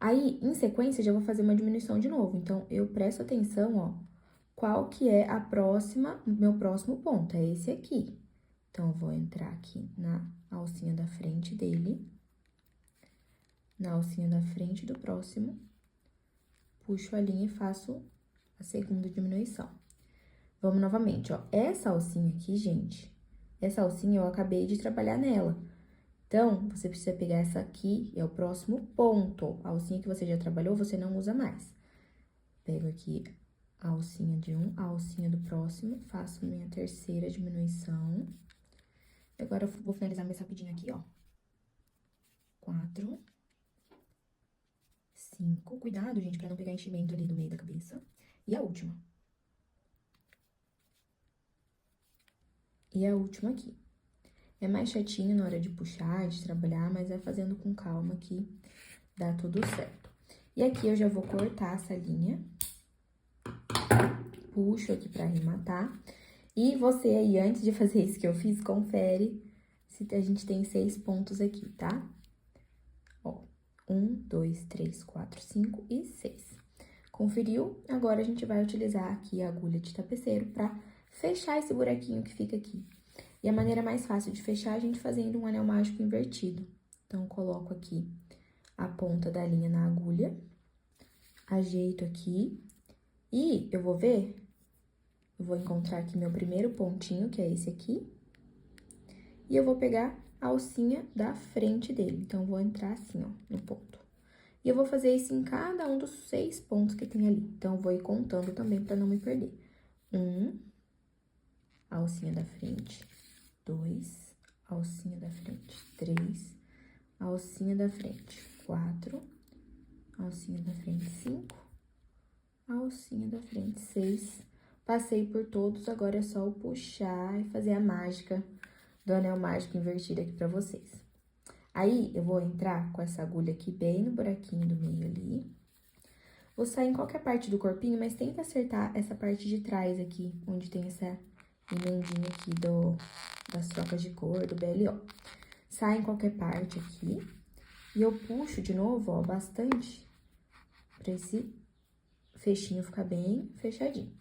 Speaker 1: Aí, em sequência, já vou fazer uma diminuição de novo. Então, eu presto atenção, ó, qual que é o meu próximo ponto, é esse aqui. Então, eu vou entrar aqui na alcinha da frente dele, na alcinha da frente do próximo, puxo a linha e faço a segunda diminuição. Vamos novamente, ó, essa alcinha aqui, gente, essa alcinha eu acabei de trabalhar nela. Então, você precisa pegar essa aqui, é o próximo ponto. A alcinha que você já trabalhou, você não usa mais. Pego aqui a alcinha de um, a alcinha do próximo, faço minha terceira diminuição. Agora, eu vou finalizar mais rapidinho aqui, ó. 4, 5. Cuidado, gente, pra não pegar enchimento ali do meio da cabeça. E a última. E a última aqui. É mais chatinho na hora de puxar, de trabalhar, mas vai fazendo com calma que dá tudo certo. E aqui eu já vou cortar essa linha. Puxo aqui pra arrematar. E você aí, antes de fazer isso que eu fiz, confere se a gente tem 6 pontos aqui, tá? Ó, 1, 2, 3, 4, 5 e 6. Conferiu? Agora, a gente vai utilizar aqui a agulha de tapeceiro pra fechar esse buraquinho que fica aqui. E a maneira mais fácil de fechar é a gente fazendo um anel mágico invertido. Então, coloco aqui a ponta da linha na agulha, ajeito aqui e eu vou encontrar aqui meu primeiro pontinho, que é esse aqui, e eu vou pegar a alcinha da frente dele. Então, eu vou entrar assim, ó, no ponto. E eu vou fazer isso em cada um dos 6 pontos que tem ali. Então, eu vou ir contando também pra não me perder. 1, alcinha da frente, 2, alcinha da frente, 3, alcinha da frente, 4, alcinha da frente, 5, a alcinha da frente. 6. Passei por todos, agora é só eu puxar e fazer a mágica do anel mágico invertido aqui pra vocês. Aí, eu vou entrar com essa agulha aqui bem no buraquinho do meio ali. Vou sair em qualquer parte do corpinho, mas tenta acertar essa parte de trás aqui, onde tem essa emendinha aqui das trocas de cor, do BLO. Sai em qualquer parte aqui. E eu puxo de novo, ó, bastante, pra esse fechinho ficar bem fechadinho.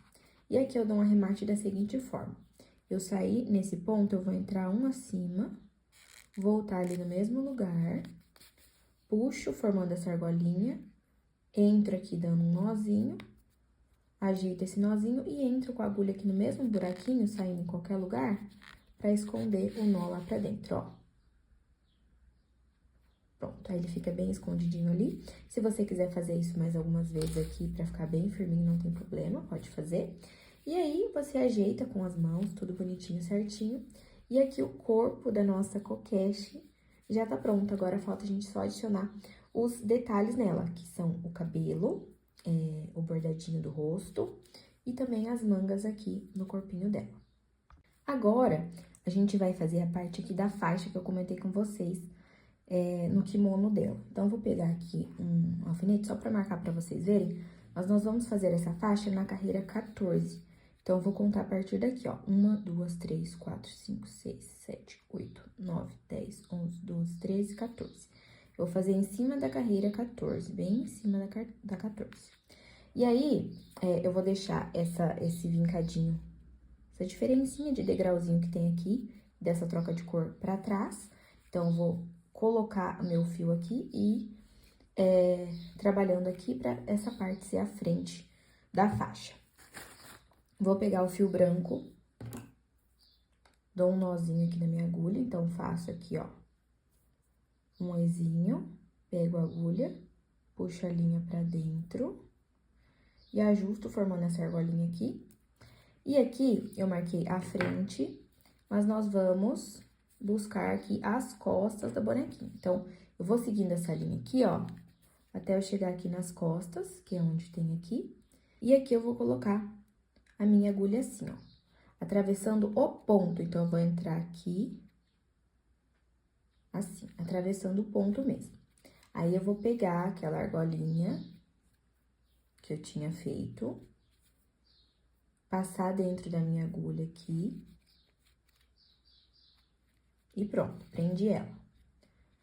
Speaker 1: E aqui eu dou um arremate da seguinte forma. Eu saí nesse ponto, eu vou entrar um acima, voltar ali no mesmo lugar, puxo formando essa argolinha, entro aqui dando um nozinho, ajeito esse nozinho e entro com a agulha aqui no mesmo buraquinho, saindo em qualquer lugar, pra esconder o nó lá pra dentro, ó. Pronto, aí ele fica bem escondidinho ali. Se você quiser fazer isso mais algumas vezes aqui pra ficar bem firminho, não tem problema, pode fazer. E aí, você ajeita com as mãos, tudo bonitinho, certinho. E aqui o corpo da nossa coquete já tá pronto. Agora, falta a gente só adicionar os detalhes nela, que são o cabelo, o bordadinho do rosto e também as mangas aqui no corpinho dela. Agora, a gente vai fazer a parte aqui da faixa que eu comentei com vocês, no kimono dela. Então, eu vou pegar aqui um alfinete só pra marcar pra vocês verem, mas nós vamos fazer essa faixa na carreira 14. Então, eu vou contar a partir daqui, ó. 1, 2, 3, 4, 5, 6, 7, 8, 9, 10, 11, 12, 13, 14. Eu vou fazer em cima da carreira 14, bem em cima da 14. E aí, eu vou deixar esse vincadinho, essa diferencinha de degrauzinho que tem aqui, dessa troca de cor pra trás. Então, eu vou colocar o meu fio aqui e trabalhando aqui pra essa parte ser a frente da faixa. Vou pegar o fio branco, dou um nozinho aqui na minha agulha, então, faço aqui, ó, um ezinho, pego a agulha, puxo a linha pra dentro e ajusto formando essa argolinha aqui. E aqui, eu marquei a frente, mas nós vamos buscar aqui as costas da bonequinha. Então, eu vou seguindo essa linha aqui, ó, até eu chegar aqui nas costas, que é onde tem aqui. E aqui eu vou colocar a minha agulha assim, ó, atravessando o ponto. Então, eu vou entrar aqui, assim, atravessando o ponto mesmo. Aí, eu vou pegar aquela argolinha que eu tinha feito, passar dentro da minha agulha aqui. E pronto, prendi ela.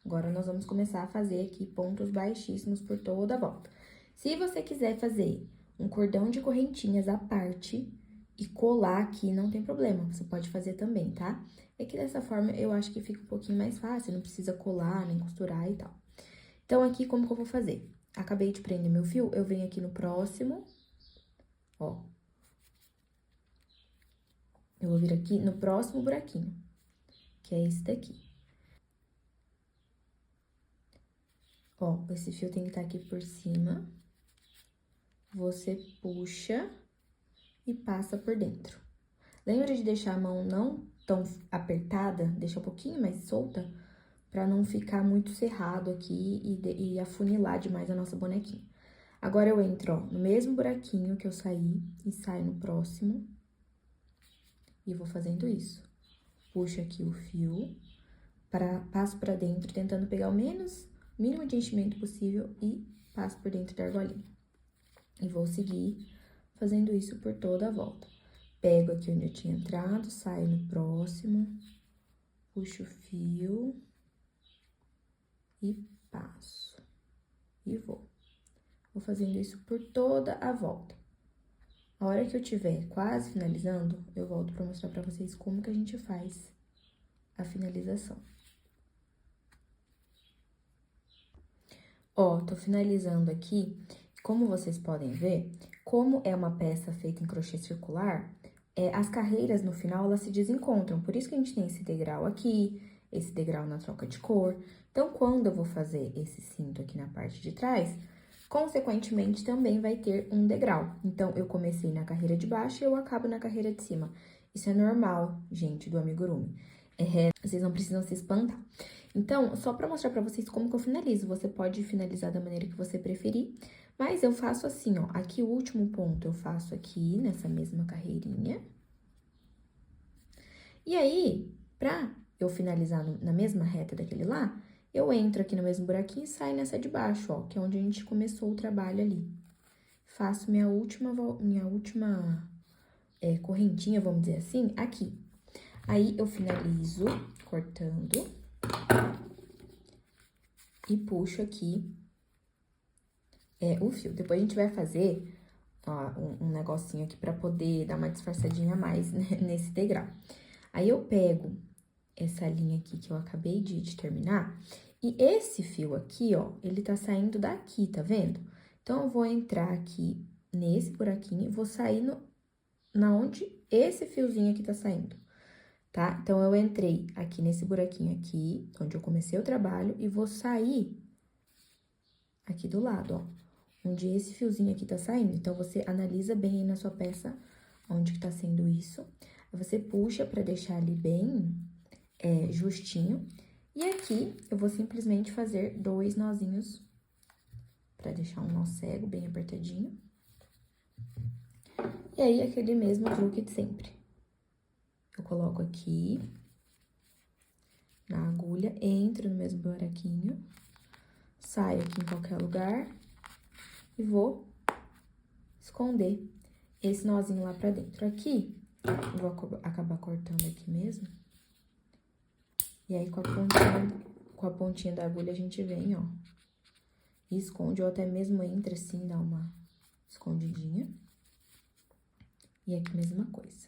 Speaker 1: Agora, nós vamos começar a fazer aqui pontos baixíssimos por toda a volta. Se você quiser fazer um cordão de correntinhas à parte e colar aqui, não tem problema, você pode fazer também, tá? É que dessa forma, eu acho que fica um pouquinho mais fácil, não precisa colar, nem costurar e tal. Então, aqui, como que eu vou fazer? Acabei de prender meu fio, eu venho aqui no próximo, ó. Eu vou vir aqui no próximo buraquinho, que é esse daqui. Ó, esse fio tem que estar aqui por cima. Você puxa e passa por dentro. Lembra de deixar a mão não tão apertada, deixa um pouquinho mais solta, pra não ficar muito cerrado aqui e afunilar demais a nossa bonequinha. Agora, eu entro, ó, no mesmo buraquinho que eu saí e saio no próximo. E vou fazendo isso. Puxo aqui o fio, passo pra dentro, tentando pegar o mínimo de enchimento possível e passo por dentro da argolinha. E vou seguir fazendo isso por toda a volta. Pego aqui onde eu tinha entrado, saio no próximo, puxo o fio e passo. E vou. Vou fazendo isso por toda a volta. A hora que eu tiver quase finalizando, eu volto pra mostrar pra vocês como que a gente faz a finalização. Ó, tô finalizando aqui. Como vocês podem ver, como é uma peça feita em crochê circular, as carreiras no final, elas se desencontram. Por isso que a gente tem esse degrau aqui, esse degrau na troca de cor. Então, quando eu vou fazer esse cinto aqui na parte de trás, consequentemente, também vai ter um degrau. Então, eu comecei na carreira de baixo e eu acabo na carreira de cima. Isso é normal, gente, do amigurumi. Vocês não precisam se espantar. Então, só pra mostrar pra vocês como que eu finalizo. Você pode finalizar da maneira que você preferir, Mas eu faço assim, ó, aqui o último ponto eu faço aqui, nessa mesma carreirinha. E aí, pra eu finalizar na mesma reta daquele lá, eu entro aqui no mesmo buraquinho e saio nessa de baixo, ó, que é onde a gente começou o trabalho ali. Faço minha última correntinha, vamos dizer assim, aqui. Aí, eu finalizo cortando e puxo aqui o fio. Depois a gente vai fazer ó, um negocinho aqui pra poder dar uma disfarçadinha a mais, né, nesse degrau. Aí, eu pego essa linha aqui que eu acabei de terminar, e esse fio aqui, ó, ele tá saindo daqui, tá vendo? Então, eu vou entrar aqui nesse buraquinho e vou sair na onde esse fiozinho aqui tá saindo, tá? Então, eu entrei aqui nesse buraquinho aqui, onde eu comecei o trabalho, e vou sair aqui do lado, ó, onde esse fiozinho aqui tá saindo. Então, você analisa bem aí na sua peça onde que tá sendo isso. Aí, você puxa pra deixar ali bem justinho. E aqui, eu vou simplesmente fazer 2 nozinhos pra deixar um nó cego, bem apertadinho. E aí, aquele mesmo truque de sempre. Eu coloco aqui na agulha, entro no mesmo buraquinho, saio aqui em qualquer lugar e vou esconder esse nozinho lá pra dentro. Aqui, eu vou acabar cortando aqui mesmo. E aí, com a pontinha da agulha, a gente vem, ó, e esconde, ou até mesmo entra assim, dá uma escondidinha. E aqui, mesma coisa.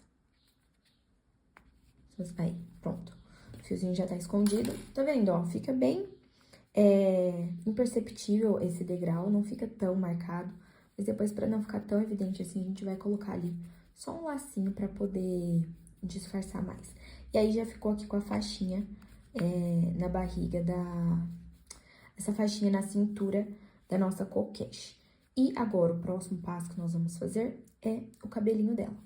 Speaker 1: Aí, pronto. O fiozinho já tá escondido. Tá vendo, ó? Fica bem imperceptível esse degrau, não fica tão marcado. Mas depois, pra não ficar tão evidente assim, a gente vai colocar ali só um lacinho pra poder disfarçar mais. E aí, já ficou aqui com a faixinha na barriga essa faixinha na cintura da nossa coquete. E agora, o próximo passo que nós vamos fazer é o cabelinho dela.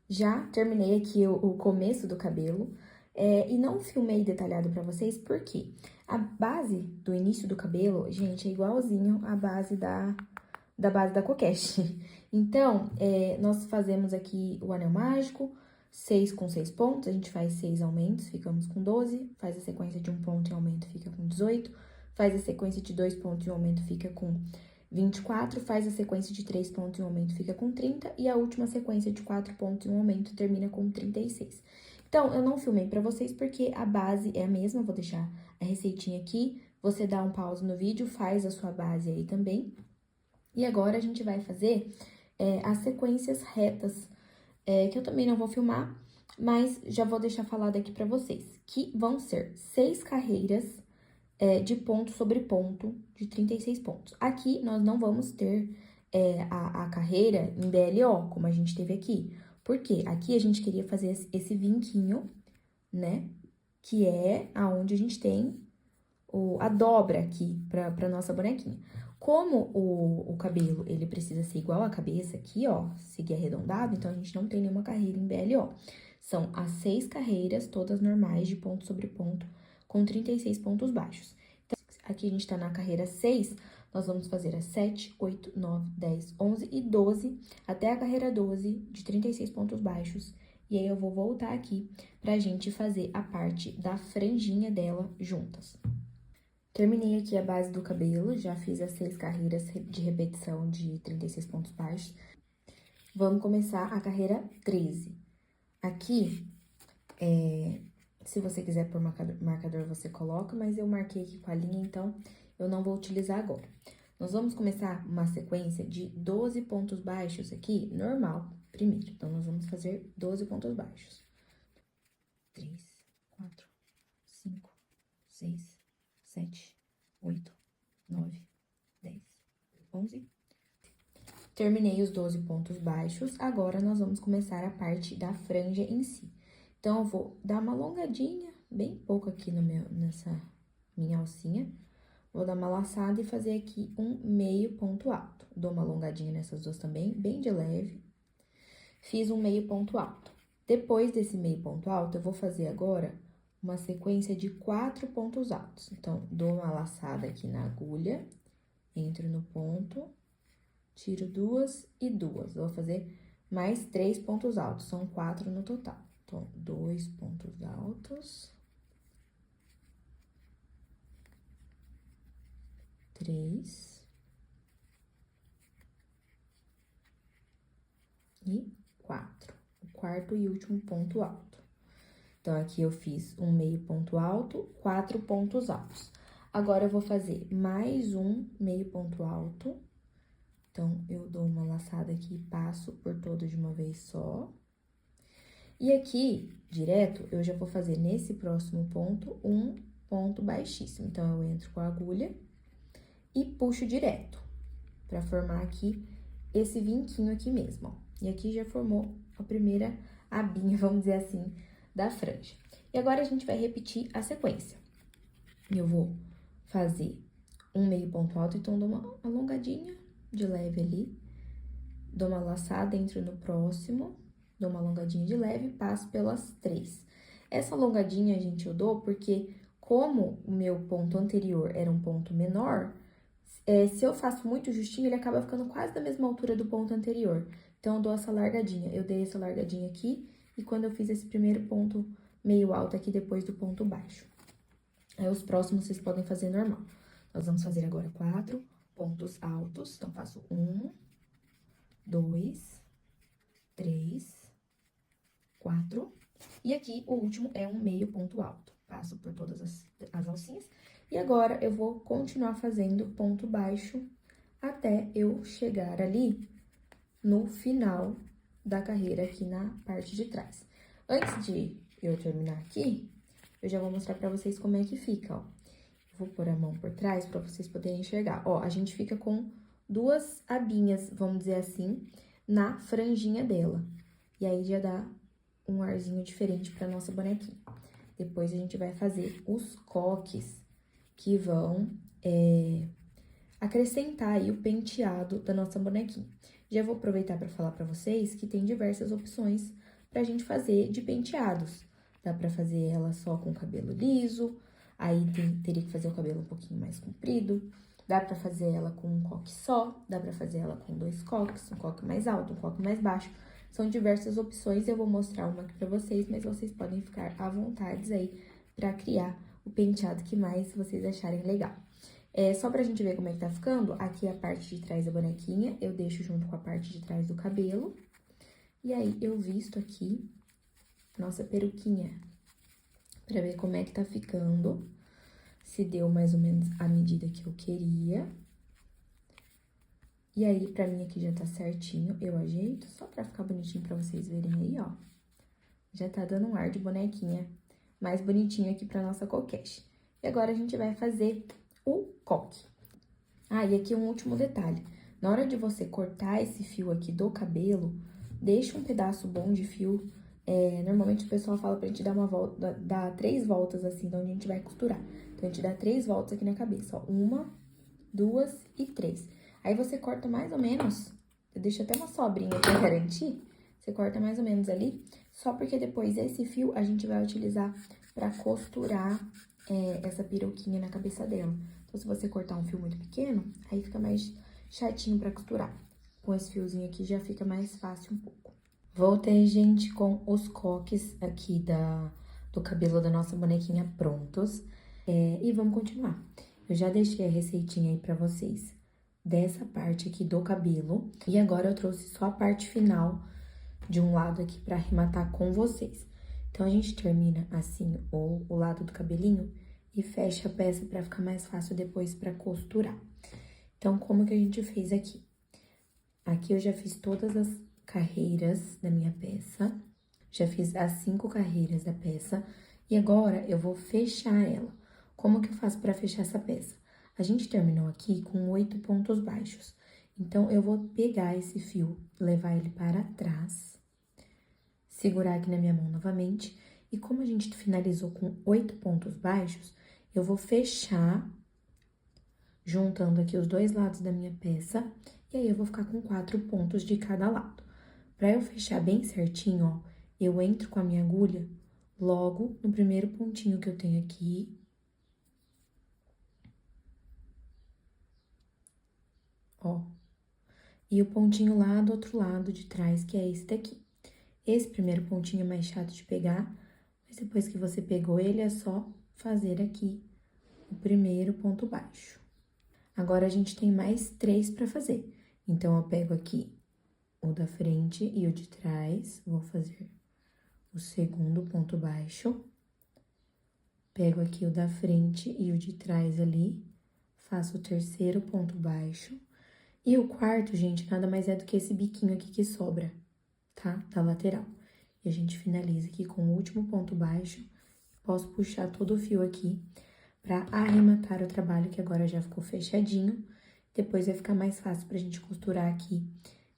Speaker 1: Já terminei aqui o começo do cabelo e não filmei detalhado pra vocês, porque a base do início do cabelo, gente, é igualzinho a base da base da coquete. Então, nós fazemos aqui o anel mágico, 6 com 6 pontos, a gente faz 6 aumentos, ficamos com 12, faz a sequência de 1 ponto e aumento, fica com 18, faz a sequência de 2 pontos e aumento, fica com 24, faz a sequência de 3 pontos e um aumento, fica com 30, e a última sequência de 4 pontos e um aumento termina com 36. Então, eu não filmei pra vocês porque a base é a mesma, vou deixar a receitinha aqui, você dá um pause no vídeo, faz a sua base aí também. E agora, a gente vai fazer as sequências retas, que eu também não vou filmar, mas já vou deixar falado aqui pra vocês, que vão ser 6 carreiras de ponto sobre ponto, de 36 pontos. Aqui, nós não vamos ter a carreira em BLO, como a gente teve aqui. Por quê? Aqui a gente queria fazer esse vinquinho, né? Que é aonde a gente tem a dobra aqui pra nossa bonequinha. Como o cabelo, ele precisa ser igual à cabeça aqui, ó, seguir arredondado, então a gente não tem nenhuma carreira em BLO. São as 6 carreiras, todas normais, de ponto sobre ponto, com 36 pontos baixos. Então, aqui a gente tá na carreira 6, nós vamos fazer as 7, 8, 9, 10, 11 e 12, até a carreira 12, de 36 pontos baixos. E aí, eu vou voltar aqui pra gente fazer a parte da franjinha dela juntas. Terminei aqui a base do cabelo, já fiz as 6 carreiras de repetição de 36 pontos baixos. Vamos começar a carreira 13. Aqui, se você quiser pôr marcador, você coloca, mas eu marquei aqui com a linha, então eu não vou utilizar agora. Nós vamos começar uma sequência de 12 pontos baixos aqui, normal, primeiro. Então, nós vamos fazer 12 pontos baixos. 3, 4, 5, 6, 7, 8, 9, 10, 11. Terminei os 12 pontos baixos, agora nós vamos começar a parte da franja em si. Então, eu vou dar uma alongadinha, bem pouco aqui nessa minha alcinha. Vou dar uma laçada e fazer aqui um meio ponto alto. Dou uma alongadinha nessas duas também, bem de leve. Fiz um meio ponto alto. Depois desse meio ponto alto, eu vou fazer agora uma sequência de 4 pontos altos. Então, dou uma laçada aqui na agulha, entro no ponto, tiro 2 e 2. Eu vou fazer mais 3 pontos altos, são 4 no total. Então, 2 pontos altos. 3. E 4. O quarto e último ponto alto. Então, aqui eu fiz um meio ponto alto, 4 pontos altos. Agora, eu vou fazer mais um meio ponto alto. Então, eu dou uma laçada aqui e passo por todo de uma vez só. E aqui, direto, eu já vou fazer nesse próximo ponto um ponto baixíssimo. Então, eu entro com a agulha e puxo direto, pra formar aqui esse vinquinho aqui mesmo, ó. E aqui já formou a primeira abinha, vamos dizer assim, da franja. E agora, a gente vai repetir a sequência. Eu vou fazer um meio ponto alto, então, dou uma alongadinha de leve ali, dou uma laçada, entro no próximo, dou uma alongadinha de leve e passo pelas 3. Essa alongadinha, gente, eu dou porque, como o meu ponto anterior era um ponto menor, se eu faço muito justinho, ele acaba ficando quase da mesma altura do ponto anterior. Então, eu dou essa largadinha. Eu dei essa largadinha aqui, e quando eu fiz esse primeiro ponto meio alto aqui, depois do ponto baixo. Aí, os próximos vocês podem fazer normal. Nós vamos fazer agora 4 pontos altos. Então, faço 1, 2, 3, 4. E aqui, o último é um meio ponto alto. Passo por todas as alcinhas. E agora, eu vou continuar fazendo ponto baixo até eu chegar ali no final da carreira, aqui na parte de trás. Antes de eu terminar aqui, eu já vou mostrar pra vocês como é que fica, ó. Vou pôr a mão por trás pra vocês poderem enxergar. Ó, a gente fica com 2 abinhas, vamos dizer assim, na franjinha dela. E aí, já dá um arzinho diferente pra nossa bonequinha. Depois, a gente vai fazer os coques, que vão acrescentar aí o penteado da nossa bonequinha. Já vou aproveitar para falar para vocês que tem diversas opções pra gente fazer de penteados. Dá pra fazer ela só com o cabelo liso, aí teria que fazer o cabelo um pouquinho mais comprido. Dá pra fazer ela com um coque só, dá pra fazer ela com 2 coques, um coque mais alto, um coque mais baixo. São diversas opções, eu vou mostrar uma aqui pra vocês, mas vocês podem ficar à vontade aí pra criar o penteado que mais vocês acharem legal. Só pra gente ver como é que tá ficando, aqui a parte de trás da bonequinha, eu deixo junto com a parte de trás do cabelo. E aí, eu visto aqui nossa peruquinha, pra ver como é que tá ficando, se deu mais ou menos a medida que eu queria. E aí, pra mim aqui já tá certinho, eu ajeito, só pra ficar bonitinho pra vocês verem aí, ó. Já tá dando um ar de bonequinha mais bonitinho aqui pra nossa coquete. E agora, a gente vai fazer o coque. Ah, e aqui um último detalhe. Na hora de você cortar esse fio aqui do cabelo, deixa um pedaço bom de fio. Normalmente o pessoal fala pra gente dar uma volta, dar 3 voltas assim, de onde a gente vai costurar. Então, a gente dá 3 voltas aqui na cabeça, ó. 1, 2 e 3. Aí, você corta mais ou menos, eu deixo até uma sobrinha pra garantir. Você corta mais ou menos ali, só porque depois esse fio a gente vai utilizar pra costurar essa peruquinha na cabeça dela. Então, se você cortar um fio muito pequeno, aí fica mais chatinho pra costurar. Com esse fiozinho aqui, já fica mais fácil um pouco. Voltei, gente, com os coques aqui do cabelo da nossa bonequinha prontos. E vamos continuar. Eu já deixei a receitinha aí pra vocês dessa parte aqui do cabelo. E agora, eu trouxe só a parte final de um lado aqui pra arrematar com vocês. Então, a gente termina assim o lado do cabelinho e fecha a peça pra ficar mais fácil depois pra costurar. Então, como que a gente fez aqui? Aqui eu já fiz todas as carreiras da minha peça, já fiz as 5 carreiras da peça, e agora eu vou fechar ela. Como que eu faço pra fechar essa peça? A gente terminou aqui com 8 pontos baixos, então eu vou pegar esse fio, levar ele para trás, segurar aqui na minha mão novamente, e como a gente finalizou com 8 pontos baixos, eu vou fechar, juntando aqui os 2 lados da minha peça, e aí eu vou ficar com 4 pontos de cada lado. Pra eu fechar bem certinho, ó, eu entro com a minha agulha logo no primeiro pontinho que eu tenho aqui. Ó. e o pontinho lá do outro lado de trás, que é esse daqui. Esse primeiro pontinho é mais chato de pegar, mas depois que você pegou ele, é só fazer aqui o primeiro ponto baixo. Agora, a gente tem mais 3 para fazer. Então, eu pego aqui o da frente e o de trás, vou fazer o segundo ponto baixo. Pego aqui o da frente e o de trás ali, faço o terceiro ponto baixo. E o quarto, gente, nada mais é do que esse biquinho aqui que sobra, tá? Da lateral. E a gente finaliza aqui com o último ponto baixo. Posso puxar todo o fio aqui pra arrematar o trabalho, que agora já ficou fechadinho. Depois vai ficar mais fácil pra gente costurar aqui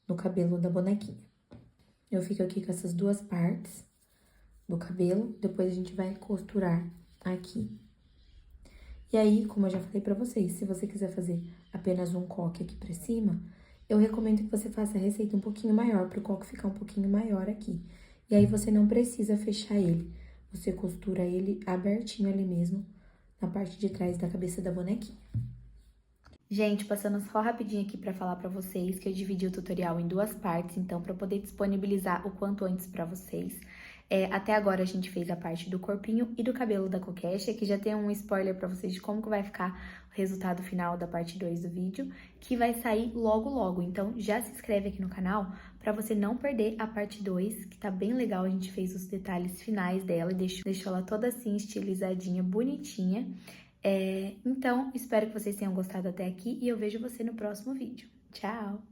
Speaker 1: no cabelo da bonequinha. Eu fico aqui com essas duas partes do cabelo, depois a gente vai costurar aqui. E aí, como eu já falei pra vocês, se você quiser fazer apenas um coque aqui pra cima, eu recomendo que você faça a receita um pouquinho maior, pro coque ficar um pouquinho maior aqui. E aí, você não precisa fechar ele, você costura ele abertinho ali mesmo, na parte de trás da cabeça da bonequinha. Gente, passando só rapidinho aqui pra falar pra vocês que eu dividi o tutorial em 2 partes, então pra poder disponibilizar o quanto antes pra vocês. Até agora a gente fez a parte do corpinho e do cabelo da Kokeshi, que já tem um spoiler pra vocês de como que vai ficar o resultado final da parte 2 do vídeo, que vai sair logo logo. Então já se inscreve aqui no canal pra você não perder a parte 2, que tá bem legal, a gente fez os detalhes finais dela e deixou ela toda assim estilizadinha, bonitinha. Então, espero que vocês tenham gostado até aqui e eu vejo você no próximo vídeo. Tchau!